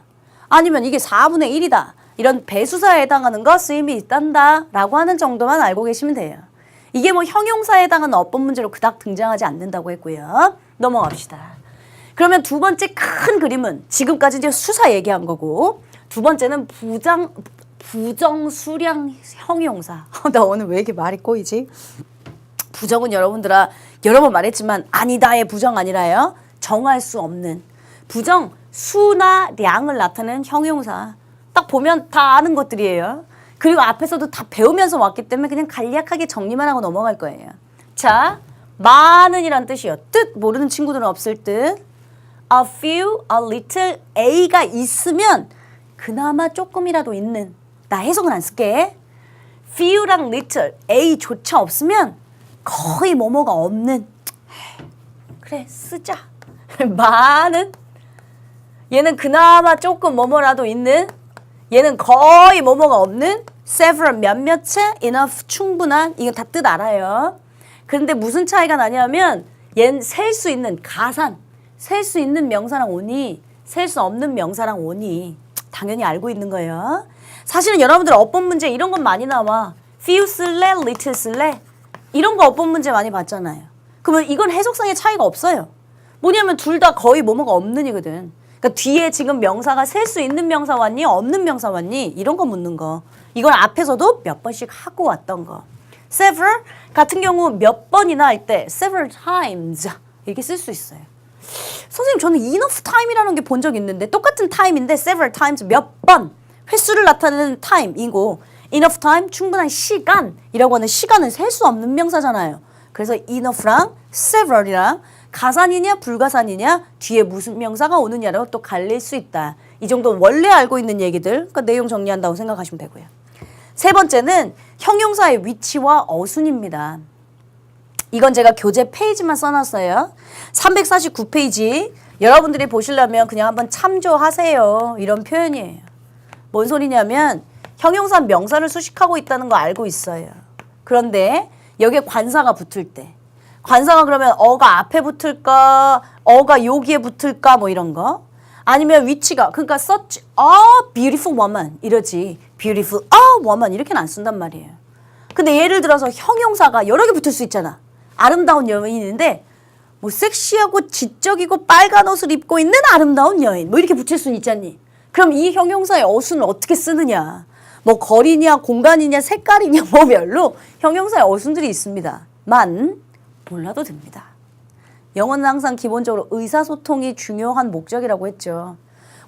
아니면 이게 4분의 1이다. 이런 배수사에 해당하는 거 쓰임이 있단다. 라고 하는 정도만 알고 계시면 돼요. 이게 뭐 형용사에 해당하는 어법 문제로 그닥 등장하지 않는다고 했고요. 넘어갑시다. 그러면 두 번째 큰 그림은 지금까지 이제 수사 얘기한 거고 두 번째는 부정수량 형용사. 나 오늘 왜 이렇게 말이 꼬이지? 부정은 여러분들아 여러 번 말했지만 아니다의 부정 아니라요. 정할 수 없는. 부정 수나 량을 나타내는 형용사. 딱 보면 다 아는 것들이에요. 그리고 앞에서도 다 배우면서 왔기 때문에 그냥 간략하게 정리만 하고 넘어갈 거예요. 자, 많은이란 뜻이요. 뜻 모르는 친구들은 없을 듯. A few, a little, A가 있으면 그나마 조금이라도 있는. 나 해석은 안 쓸게. few랑 little, A조차 없으면 거의 뭐뭐가 없는. 그래, 쓰자. 많은. 얘는 그나마 조금 뭐뭐라도 있는. 얘는 거의 뭐뭐가 없는. several, 몇몇의, enough, 충분한. 이건 다 뜻 알아요. 그런데 무슨 차이가 나냐면 얘는 셀 수 있는 가산. 셀 수 있는 명사랑 오니 셀 수 없는 명사랑 오니 당연히 알고 있는 거예요. 사실은 여러분들 어법 문제 이런 건 많이 나와. few 쓸래? little 쓸래? 이런 거 어법 문제 많이 봤잖아요. 그러면 이건 해석상의 차이가 없어요. 뭐냐면 둘 다 거의 뭐뭐가 없는이거든. 그러니까 뒤에 지금 명사가 셀 수 있는 명사 왔니? 없는 명사 왔니? 이런 거 묻는 거. 이건 앞에서도 몇 번씩 하고 왔던 거. several 같은 경우 몇 번이나 할 때 several times 이렇게 쓸 수 있어요. 선생님 저는 enough time이라는 게 본 적 있는데 똑같은 time인데 several times 몇 번 횟수를 나타내는 time이고 enough time 충분한 시간이라고 하는 시간은 셀 수 없는 명사잖아요. 그래서 enough랑 several이랑 가산이냐 불가산이냐 뒤에 무슨 명사가 오느냐로 또 갈릴 수 있다. 이 정도는 원래 알고 있는 얘기들 그러니까 내용 정리한다고 생각하시면 되고요. 세 번째는 형용사의 위치와 어순입니다. 이건 제가 교재 페이지만 써놨어요. 349페이지. 여러분들이 보시려면 그냥 한번 참조하세요. 이런 표현이에요. 뭔 소리냐면 형용사 명사를 수식하고 있다는 거 알고 있어요. 그런데 여기에 관사가 붙을 때 관사가 그러면 어가 앞에 붙을까 어가 여기에 붙을까 뭐 이런 거 아니면 위치가 그러니까 such a beautiful woman 이러지 beautiful a woman 이렇게는 안 쓴단 말이에요. 근데 예를 들어서 형용사가 여러 개 붙을 수 있잖아. 아름다운 여인인데 뭐 섹시하고 지적이고 빨간 옷을 입고 있는 아름다운 여인 뭐 이렇게 붙일 수는 있잖니. 그럼 이 형용사의 어순을 어떻게 쓰느냐. 뭐 거리냐 공간이냐 색깔이냐 뭐별로 형용사의 어순들이 있습니다. 만 몰라도 됩니다. 영어는 항상 기본적으로 의사소통이 중요한 목적이라고 했죠.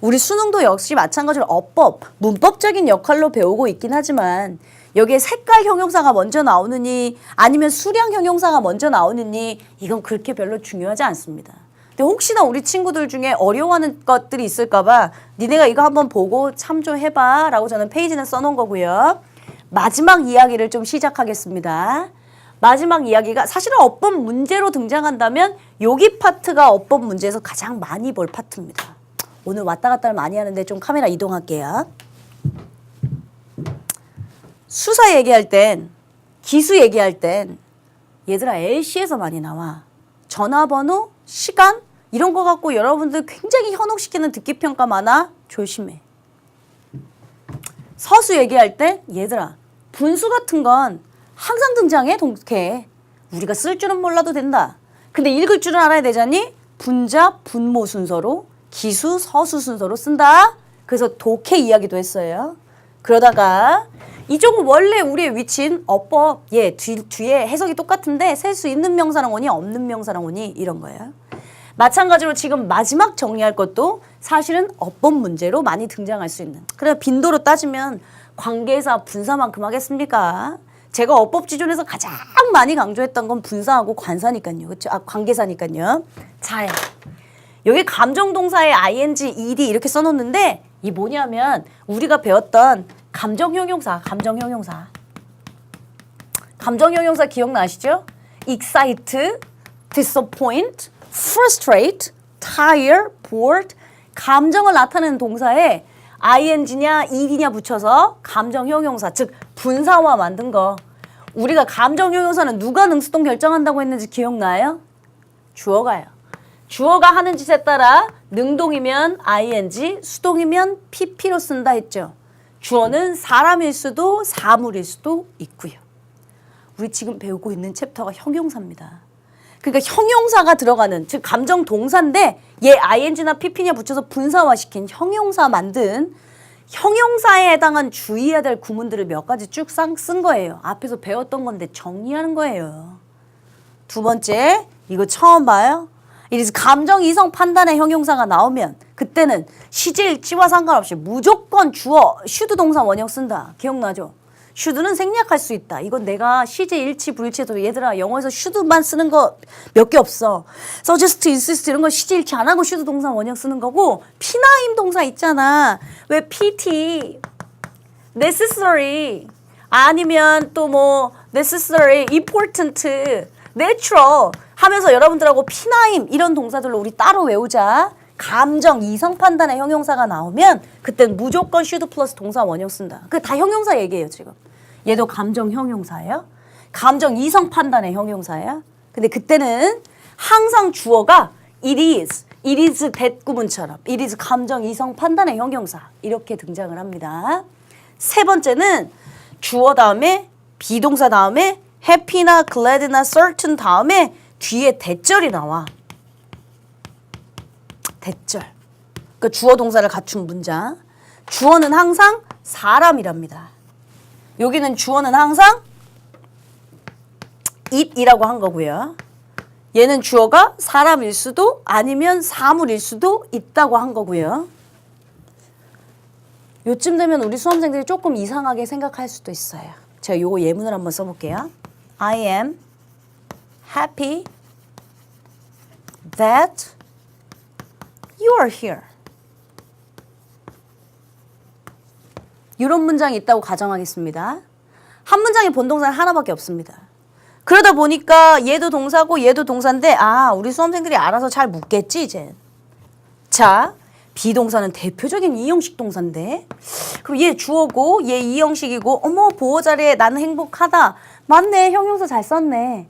우리 수능도 역시 마찬가지로 어법, 문법적인 역할로 배우고 있긴 하지만 여기에 색깔 형용사가 먼저 나오느니 아니면 수량 형용사가 먼저 나오느니 이건 그렇게 별로 중요하지 않습니다. 근데 혹시나 우리 친구들 중에 어려워하는 것들이 있을까 봐 니네가 이거 한번 보고 참조해봐 라고 저는 페이지는 써놓은 거고요. 마지막 이야기를 좀 시작하겠습니다. 마지막 이야기가 사실은 어법 문제로 등장한다면 여기 파트가 어법 문제에서 가장 많이 볼 파트입니다. 오늘 왔다 갔다를 많이 하는데 좀 카메라 이동할게요. 수사 얘기할 땐 기수 얘기할 땐 얘들아 LC에서 많이 나와. 전화번호, 시간 이런 거 갖고 여러분들 굉장히 현혹시키는 듣기평가 많아. 조심해. 서수 얘기할 땐 얘들아 분수 같은 건 항상 등장해, 독해. 우리가 쓸 줄은 몰라도 된다. 근데 읽을 줄은 알아야 되잖니? 분자, 분모 순서로, 기수, 서수 순서로 쓴다. 그래서 독해 이야기도 했어요. 그러다가 이쪽은 원래 우리의 위치인 어법, 뒤에 해석이 똑같은데 셀 수 있는 명사랑 오니 없는 명사랑 오니 이런 거예요. 마찬가지로 지금 마지막 정리할 것도 사실은 어법 문제로 많이 등장할 수 있는. 그래 빈도로 따지면 관계사, 분사만큼 하겠습니까? 제가 어법지존에서 가장 많이 강조했던 건 분사하고 관사니까요. 그렇죠? 관계사니까요. 자, 여기 감정동사에 ing, ed 이렇게 써놓는데 이 뭐냐면 우리가 배웠던 감정형용사. 감정형용사 기억나시죠? excite, disappoint, frustrate, tire, bored. 감정을 나타내는 동사에 ing냐 ed냐 붙여서 감정형용사, 즉 분사화 만든 거. 우리가 감정형용사는 누가 능수동 결정한다고 했는지 기억나요? 주어가요. 주어가 하는 짓에 따라 능동이면 ing, 수동이면 pp로 쓴다 했죠. 주어는 사람일 수도 사물일 수도 있고요. 우리 지금 배우고 있는 챕터가 형용사입니다. 그러니까 형용사가 들어가는, 즉 감정 동사인데 얘 ing나 pp냐 붙여서 분사화시킨 형용사 만든 형용사에 해당한 주의해야 될 구문들을 몇 가지 쭉 쓴 거예요. 앞에서 배웠던 건데 정리하는 거예요. 두 번째, 이거 처음 봐요? 이래서 감정 이성 판단의 형용사가 나오면 그때는 시제 일치와 상관없이 무조건 주어, 슈드 동사 원형 쓴다. 기억나죠? 슈드는 생략할 수 있다. 이건 내가 시제 일치, 불일치에도 얘들아 영어에서 슈드만 쓰는 거 몇 개 없어. suggest, insist 이런 거 시제 일치 안 하고 슈드 동사 원형 쓰는 거고 피나임 동사 있잖아. 왜 pt, necessary 아니면 또 뭐 necessary, important, natural 하면서 여러분들하고 피나임 이런 동사들로 우리 따로 외우자. 감정, 이성 판단의 형용사가 나오면 그땐 무조건 should 플러스 동사 원형 쓴다. 그게 다 형용사 얘기예요 지금. 얘도 감정 형용사예요. 감정 이성 판단의 형용사예요. 근데 그때는 항상 주어가 it is that 구문처럼 it is 감정 이성 판단의 형용사 이렇게 등장을 합니다. 세 번째는 주어 다음에 비동사 다음에 happy나 glad나 certain 다음에 뒤에 대절이 나와. 대절. 그러니까 주어 동사를 갖춘 문장. 주어는 항상 사람이랍니다. 여기는 주어는 항상 it이라고 한 거고요. 얘는 주어가 사람일 수도 아니면 사물일 수도 있다고 한 거고요. 요쯤 되면 우리 수험생들이 조금 이상하게 생각할 수도 있어요. 제가 요거 예문을 한번 써볼게요. I am happy that you are here. 이런 문장이 있다고 가정하겠습니다. 한 문장의 본동사는 하나밖에 없습니다. 그러다 보니까 얘도 동사고 얘도 동사인데 우리 수험생들이 알아서 잘 묻겠지 이제. 자, 비동사는 대표적인 이형식 동사인데 그럼 얘 주어고 얘 이형식이고 어머 보호 자리에 나는 행복하다. 맞네. 형용사 잘 썼네.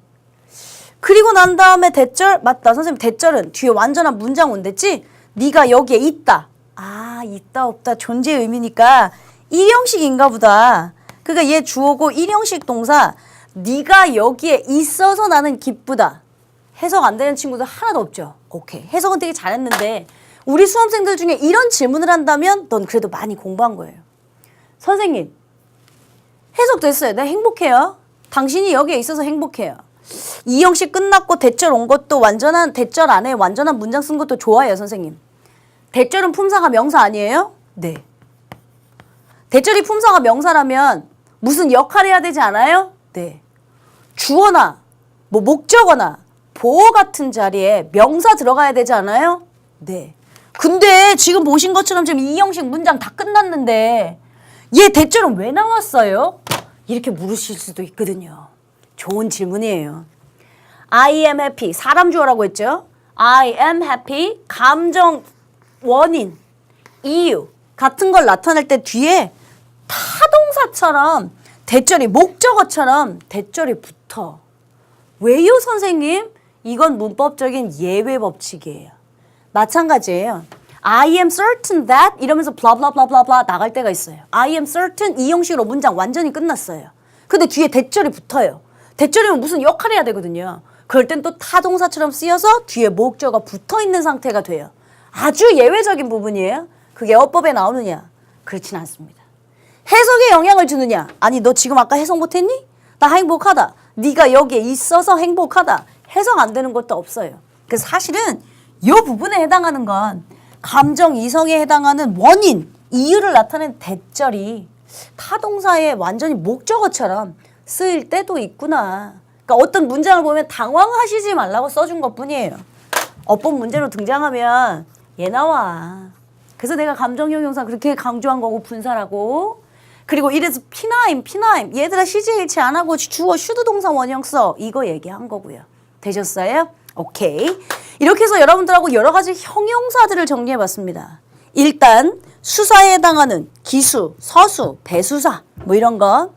그리고 난 다음에 대절. 맞다. 선생님 대절은 뒤에 완전한 문장 온댔지? 네가 여기에 있다. 있다 없다 존재의 의미니까 일형식인가 보다. 그러니까 얘 주어고 일형식 동사 네가 여기에 있어서 나는 기쁘다. 해석 안 되는 친구들 하나도 없죠. 오케이. 해석은 되게 잘했는데 우리 수험생들 중에 이런 질문을 한다면 넌 그래도 많이 공부한 거예요. 선생님 해석됐어요. 네 행복해요. 당신이 여기에 있어서 행복해요. 이형식 끝났고 대절 온 것도 완전한 대절 안에 완전한 문장 쓴 것도 좋아요. 선생님. 대절은 품사가 명사 아니에요? 네. 대절이 품사가 명사라면 무슨 역할 해야 되지 않아요? 네. 주어나 뭐 목적어나 보어 같은 자리에 명사 들어가야 되지 않아요? 네. 근데 지금 보신 것처럼 지금 이형식 문장 다 끝났는데 얘 대절은 왜 나왔어요? 이렇게 물으실 수도 있거든요. 좋은 질문이에요. I am happy. 사람 주어라고 했죠? I am happy. 감정 원인, 이유 같은 걸 나타낼 때 뒤에 타동사처럼 대절이 목적어처럼 대절이 붙어. 왜요 선생님? 이건 문법적인 예외 법칙이에요. 마찬가지예요. I am certain that 이러면서 blah blah blah blah blah 나갈 때가 있어요. I am certain 이 형식으로 문장 완전히 끝났어요. 근데 뒤에 대절이 붙어요. 대절이면 무슨 역할을 해야 되거든요. 그럴 땐 또 타동사처럼 쓰여서 뒤에 목적어가 붙어 있는 상태가 돼요. 아주 예외적인 부분이에요. 그게 어법에 나오느냐? 그렇진 않습니다. 해석에 영향을 주느냐? 아니 너 지금 아까 해석 못했니? 나 행복하다. 네가 여기에 있어서 행복하다. 해석 안 되는 것도 없어요. 그래서 사실은 이 부분에 해당하는 건 감정 이성에 해당하는 원인, 이유를 나타낸 대절이 타동사의 완전히 목적어처럼 쓰일 때도 있구나. 그러니까 어떤 문장을 보면 당황하시지 말라고 써준 것뿐이에요. 어법 문제로 등장하면 얘 나와. 그래서 내가 감정형용사 그렇게 강조한 거고 분사라고. 그리고 이래서 피나임 얘들아 CJH 안 하고 주어 슈드 동사 원형 써. 이거 얘기한 거고요. 되셨어요? 오케이. 이렇게 해서 여러분들하고 여러 가지 형용사들을 정리해봤습니다. 일단 수사에 해당하는 기수, 서수, 배수사 뭐 이런 거.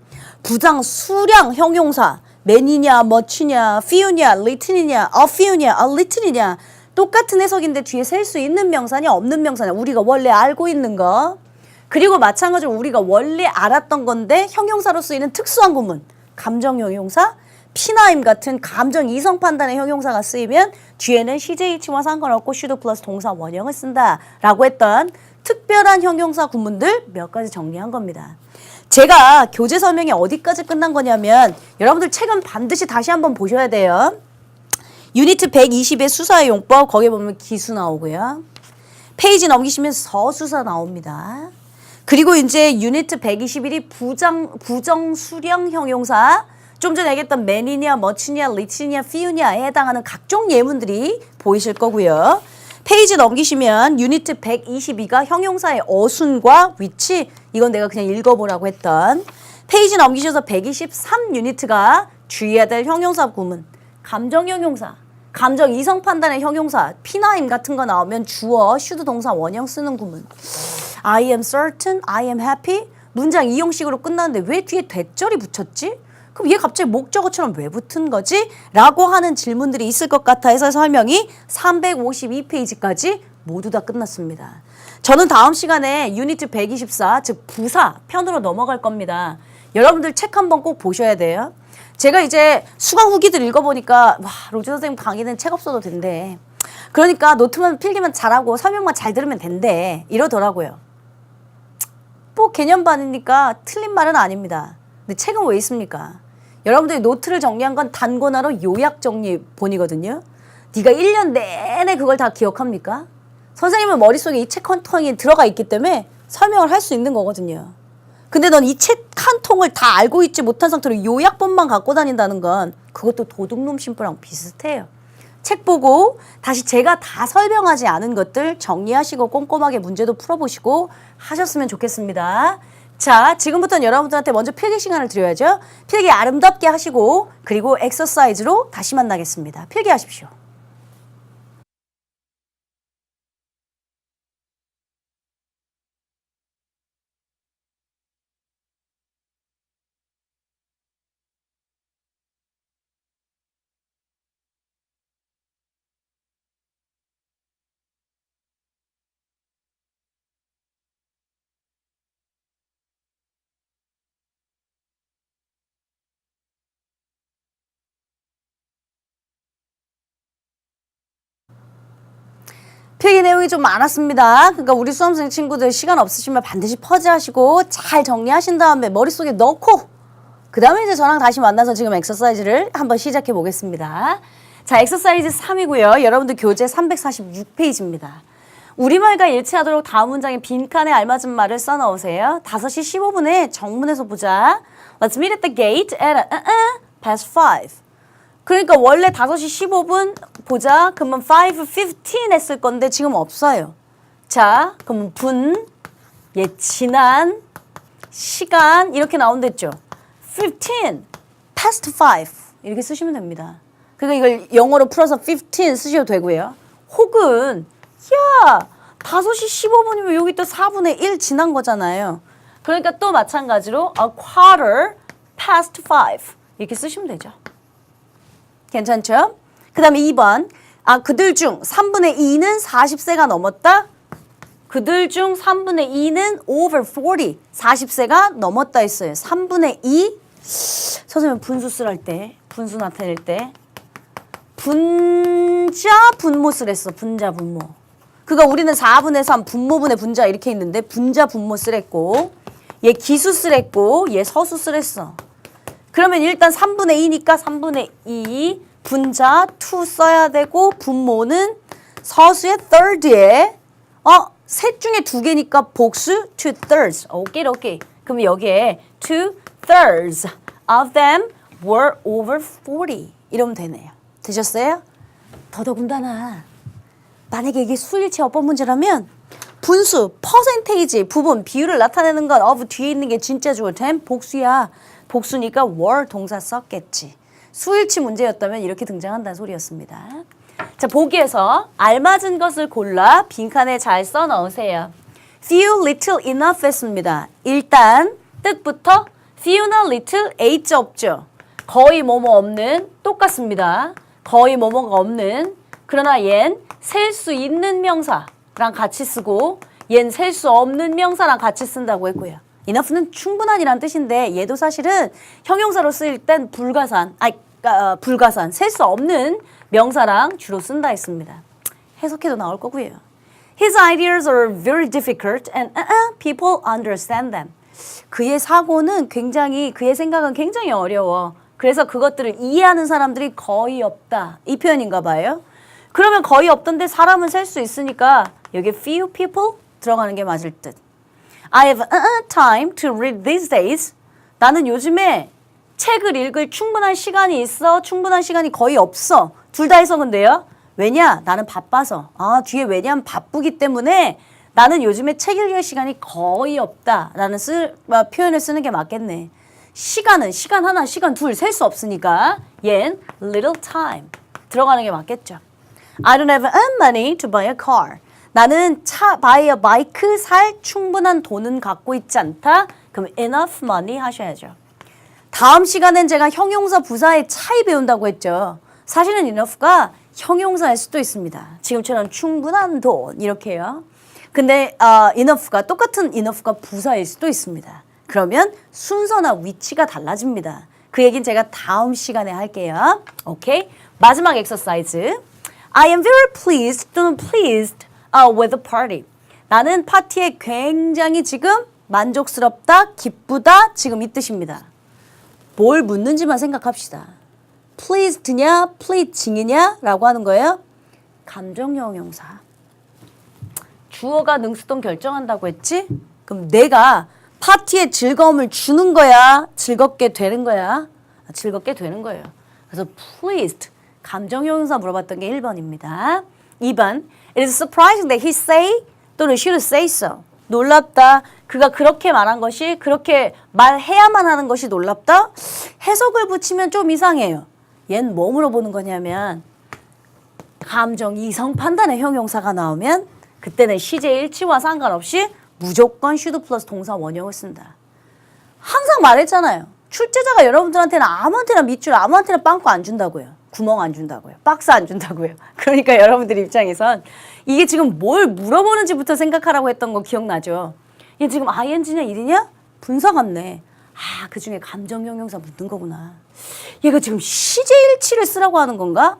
부장, 수량 형용사. man이냐, much냐, few냐, little이냐, a few냐, a little이냐. 똑같은 해석인데 뒤에 셀 수 있는 명사냐 없는 명사냐. 우리가 원래 알고 있는 거. 그리고 마찬가지로 우리가 원래 알았던 건데 형용사로 쓰이는 특수한 구문. 감정형용사, 피나임 같은 감정 이성 판단의 형용사가 쓰이면 뒤에는 CJH와 상관없고 슈드 플러스 동사 원형을 쓴다라고 했던 특별한 형용사 구문들 몇 가지 정리한 겁니다. 제가 교재 설명이 어디까지 끝난 거냐면 여러분들 책은 반드시 다시 한번 보셔야 돼요. 유니트 120의 수사의 용법 거기에 보면 기수 나오고요. 페이지 넘기시면 서수사 나옵니다. 그리고 이제 유니트 121이 부정 수량 형용사 좀 전에 얘기했던 man이냐, much냐, little냐, few냐에 해당하는 각종 예문들이 보이실 거고요. 페이지 넘기시면 유니트 122가 형용사의 어순과 위치 이건 내가 그냥 읽어보라고 했던 페이지 넘기셔서 123 유니트가 주의해야 될 형용사 구문 감정형용사 감정 이성 판단의 형용사 피나임 같은 거 나오면 주어 슈드 동사 원형 쓰는 구문 I am certain, I am happy 문장 이용식으로 끝나는데 왜 뒤에 대절이 붙였지? 그럼 얘 갑자기 목적어처럼 왜 붙은 거지? 라고 하는 질문들이 있을 것 같아 해서 설명이 352페이지까지 모두 다 끝났습니다. 저는 다음 시간에 유니트 124, 즉 부사 편으로 넘어갈 겁니다. 여러분들 책 한번 꼭 보셔야 돼요. 제가 이제 수강 후기들 읽어보니까 와 로즈 선생님 강의는 책 없어도 된대. 그러니까 노트만 필기만 잘하고 설명만 잘 들으면 된대. 이러더라고요. 뭐 개념반이니까 틀린 말은 아닙니다. 근데 책은 왜 있습니까? 여러분들이 노트를 정리한 건 단권화로 요약 정리본이거든요. 네가 1년 내내 그걸 다 기억합니까? 선생님은 머릿속에 이 책 한 통이 들어가 있기 때문에 설명을 할 수 있는 거거든요. 근데 넌 이 책 한 통을 다 알고 있지 못한 상태로 요약본만 갖고 다닌다는 건 그것도 도둑놈 심부랑 비슷해요. 책 보고 다시 제가 다 설명하지 않은 것들 정리하시고 꼼꼼하게 문제도 풀어보시고 하셨으면 좋겠습니다. 자, 지금부터는 여러분들한테 먼저 필기 시간을 드려야죠. 필기 아름답게 하시고 그리고 엑서사이즈로 다시 만나겠습니다. 필기하십시오. 필기 내용이 좀 많았습니다. 그러니까 우리 수험생 친구들 시간 없으시면 반드시 퍼즈하시고 잘 정리하신 다음에 머릿속에 넣고 그 다음에 이제 저랑 다시 만나서 지금 엑서사이즈를 한번 시작해 보겠습니다. 자, 엑서사이즈 3이고요. 여러분들 교재 346페이지입니다. 우리말과 일치하도록 다음 문장의 빈칸에 알맞은 말을 써넣으세요. 5시 15분에 정문에서 보자. Let's meet at the gate at past 5. 그러니까 원래 5시 15분 보자. 그러면 5:15 했을 건데 지금 없어요. 자, 그러면 분, 지난, 시간 이렇게 나온댔죠. 15, past 5 이렇게 쓰시면 됩니다. 그러니까 이걸 영어로 풀어서 15 쓰셔도 되고요. 혹은 야 5시 15분이면 여기 또 4분의 1 지난 거잖아요. 그러니까 또 마찬가지로 a quarter past 5 이렇게 쓰시면 되죠. 괜찮죠? 그 다음에 2번. 그들 중 3분의 2는 40세가 넘었다. 그들 중 3분의 2는 over 40, 40세가 넘었다 했어요. 3분의 2 선생님 분수 쓰랄 때, 분수 나타낼 때 분자 분모 쓰랬어. 분자 분모. 그거 우리는 4분의 3 분모분의 분자 이렇게 있는데 분자 분모 쓰랬고 얘 기수 쓰랬고 얘 서수 쓰랬어. 그러면 일단 3분의 2니까 3분의 2 분자 2 써야 되고 분모는 서수의 third에 셋 중에 2개니까 복수 2/3. 오케이. 그럼 여기에 2/3 of them were over 40. 이러면 되네요. 되셨어요? 더더군다나 만약에 이게 수일치 어법 문제라면 분수, 퍼센테이지, 부분, 비율을 나타내는 건 of 뒤에 있는 게 진짜 주어 된 복수야. 복수니까 were 동사 썼겠지. 수일치 문제였다면 이렇게 등장한다는 소리였습니다. 자, 보기에서 알맞은 것을 골라 빈칸에 잘 써 넣으세요. few, little, enough 했습니다. 일단 뜻부터 few나 little, H자 없죠. 거의 뭐뭐 없는 똑같습니다. 거의 뭐뭐가 없는 그러나 얜 셀 수 있는 명사랑 같이 쓰고 얜 셀 수 없는 명사랑 같이 쓴다고 했고요. enough는 충분한이란 뜻인데 얘도 사실은 형용사로 쓰일 땐 불가산, 불가산, 셀 수 없는 명사랑 주로 쓴다 했습니다. 해석해도 나올 거고요. His ideas are very difficult and people understand them. 그의 사고는 그의 생각은 굉장히 어려워. 그래서 그것들을 이해하는 사람들이 거의 없다. 이 표현인가 봐요. 그러면 거의 없던데 사람은 셀 수 있으니까 여기 few people 들어가는 게 맞을 듯. I have time to read these days. 나는 요즘에 책을 읽을 충분한 시간이 있어. 충분한 시간이 거의 없어. 둘 다 해석은데요. 왜냐? 나는 바빠서. 뒤에 왜냐면 바쁘기 때문에 나는 요즘에 책 읽을 시간이 거의 없다. 라는 표현을 쓰는 게 맞겠네. 시간은 시간 하나, 시간 둘 셀 수 없으니까 얜 little time 들어가는 게 맞겠죠. I don't have money to buy a car. 나는 buy a bike 살 충분한 돈은 갖고 있지 않다. 그럼 enough money 하셔야죠. 다음 시간엔 제가 형용사 부사의 차이 배운다고 했죠. 사실은 enough가 형용사일 수도 있습니다. 지금처럼 충분한 돈 이렇게요. 근데 enough가 똑같은 enough가 부사일 수도 있습니다. 그러면 순서나 위치가 달라집니다. 그 얘기는 제가 다음 시간에 할게요. 오케이? 마지막 엑서사이즈. I am very pleased 또는 pleased with the party. 나는 파티에 굉장히 지금 만족스럽다, 기쁘다, 지금 이 뜻입니다. 뭘 묻는지만 생각합시다. pleased냐, pleasing이냐 라고 하는 거예요. 감정형 형용사. 주어가 능수동 결정한다고 했지? 그럼 내가 파티에 즐거움을 주는 거야? 즐겁게 되는 거야? 즐겁게 되는 거예요. 그래서 pleased, 감정형 형용사 물어봤던 게 1번입니다. 2번, it is surprising that he say 또는 should say so. 놀랍다. 그가 그렇게 말한 것이 그렇게 말해야만 하는 것이 놀랍다. 해석을 붙이면 좀 이상해요. 얜 뭐 물어보는 거냐면 감정 이성 판단의 형용사가 나오면 그때는 시제 일치와 상관없이 무조건 should 플러스 동사 원형을 쓴다. 항상 말했잖아요. 출제자가 여러분들한테는 아무한테나 밑줄 아무한테나 빵꾸 안 준다고요. 구멍 안 준다고요. 박스 안 준다고요. 그러니까 여러분들 입장에선 이게 지금 뭘 물어보는지부터 생각하라고 했던 거 기억나죠? 이게 지금 ing냐 일이냐? 분사 같네. 그중에 감정 형용사 묻는 거구나. 얘가 지금 시제일치를 쓰라고 하는 건가?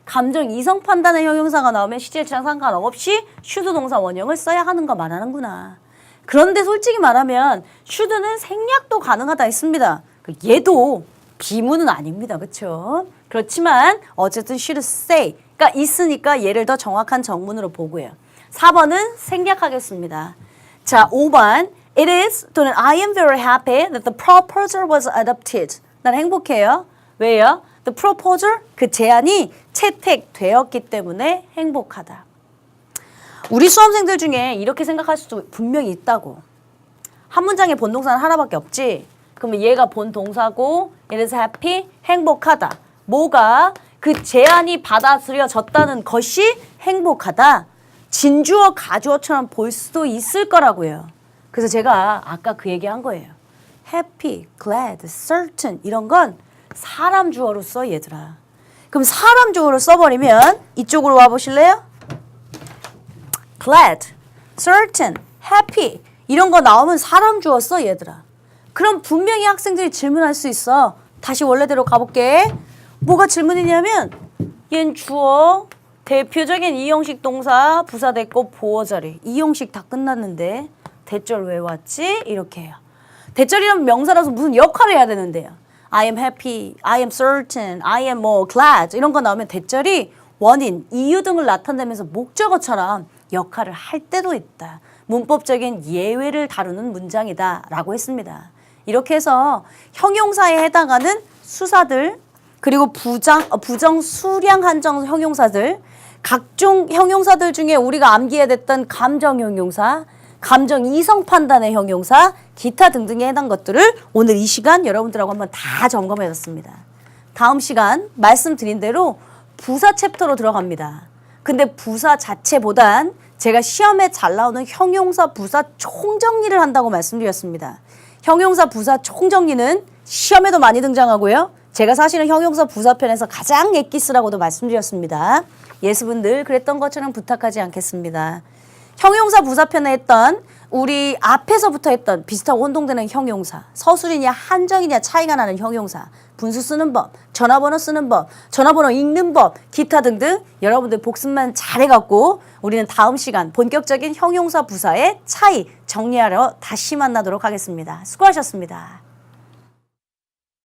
감정 이성 판단의 형용사가 나오면 시제일치랑 상관없이 should 동사 원형을 써야 하는 거 말하는구나. 그런데 솔직히 말하면 should는 생략도 가능하다 했습니다. 얘도 비문은 아닙니다. 그렇죠? 그렇지만 어쨌든 should say가 있으니까 얘를 더 정확한 정문으로 보고요. 4번은 생략하겠습니다. 자, 5번 It is 또는 I am very happy that the proposal was adopted. 난 행복해요. 왜요? The proposal, 그 제안이 채택되었기 때문에 행복하다. 우리 수험생들 중에 이렇게 생각할 수도 분명히 있다고. 한 문장에 본동사는 하나밖에 없지. 그러면 얘가 본동사고 it is happy, 행복하다. 뭐가? 그 제안이 받아들여졌다는 것이 행복하다. 진주어, 가주어처럼 볼 수도 있을 거라고요. 그래서 제가 아까 그 얘기한 거예요. happy, glad, certain 이런 건 사람 주어로 써 얘들아. 그럼 사람 주어로 써버리면 이쪽으로 와보실래요? glad, certain, happy 이런 거 나오면 사람 주어 써 얘들아. 그럼 분명히 학생들이 질문할 수 있어. 다시 원래대로 가볼게. 뭐가 질문이냐면 얜 주어, 대표적인 이형식 동사, 부사 됐고 보어자리. 이형식 다 끝났는데 대절 왜 왔지? 이렇게 해요. 대절이란 명사라서 무슨 역할을 해야 되는데요. I am happy, I am certain, I am glad 이런 거 나오면 대절이 원인, 이유 등을 나타내면서 목적어처럼 역할을 할 때도 있다. 문법적인 예외를 다루는 문장이다 라고 했습니다. 이렇게 해서 형용사에 해당하는 수사들 그리고 부정, 수량, 한정 형용사들 각종 형용사들 중에 우리가 암기해야 됐던 감정 형용사, 감정 이성 판단의 형용사, 기타 등등에 해당 것들을 오늘 이 시간 여러분들하고 한번 다 점검해 봤습니다. 다음 시간 말씀드린 대로 부사 챕터로 들어갑니다. 근데 부사 자체보단 제가 시험에 잘 나오는 형용사 부사 총정리를 한다고 말씀드렸습니다. 형용사 부사 총정리는 시험에도 많이 등장하고요. 제가 사실은 형용사 부사편에서 가장 엑기스라고도 말씀드렸습니다. 예수분들 그랬던 것처럼 부탁하지 않겠습니다. 형용사 부사편에 했던 우리 앞에서부터 했던 비슷하고 혼동되는 형용사, 서술이냐 한정이냐 차이가 나는 형용사, 분수 쓰는 법, 전화번호 쓰는 법, 전화번호 읽는 법, 기타 등등 여러분들 복습만 잘해갖고 우리는 다음 시간 본격적인 형용사 부사의 차이 정리하러 다시 만나도록 하겠습니다. 수고하셨습니다.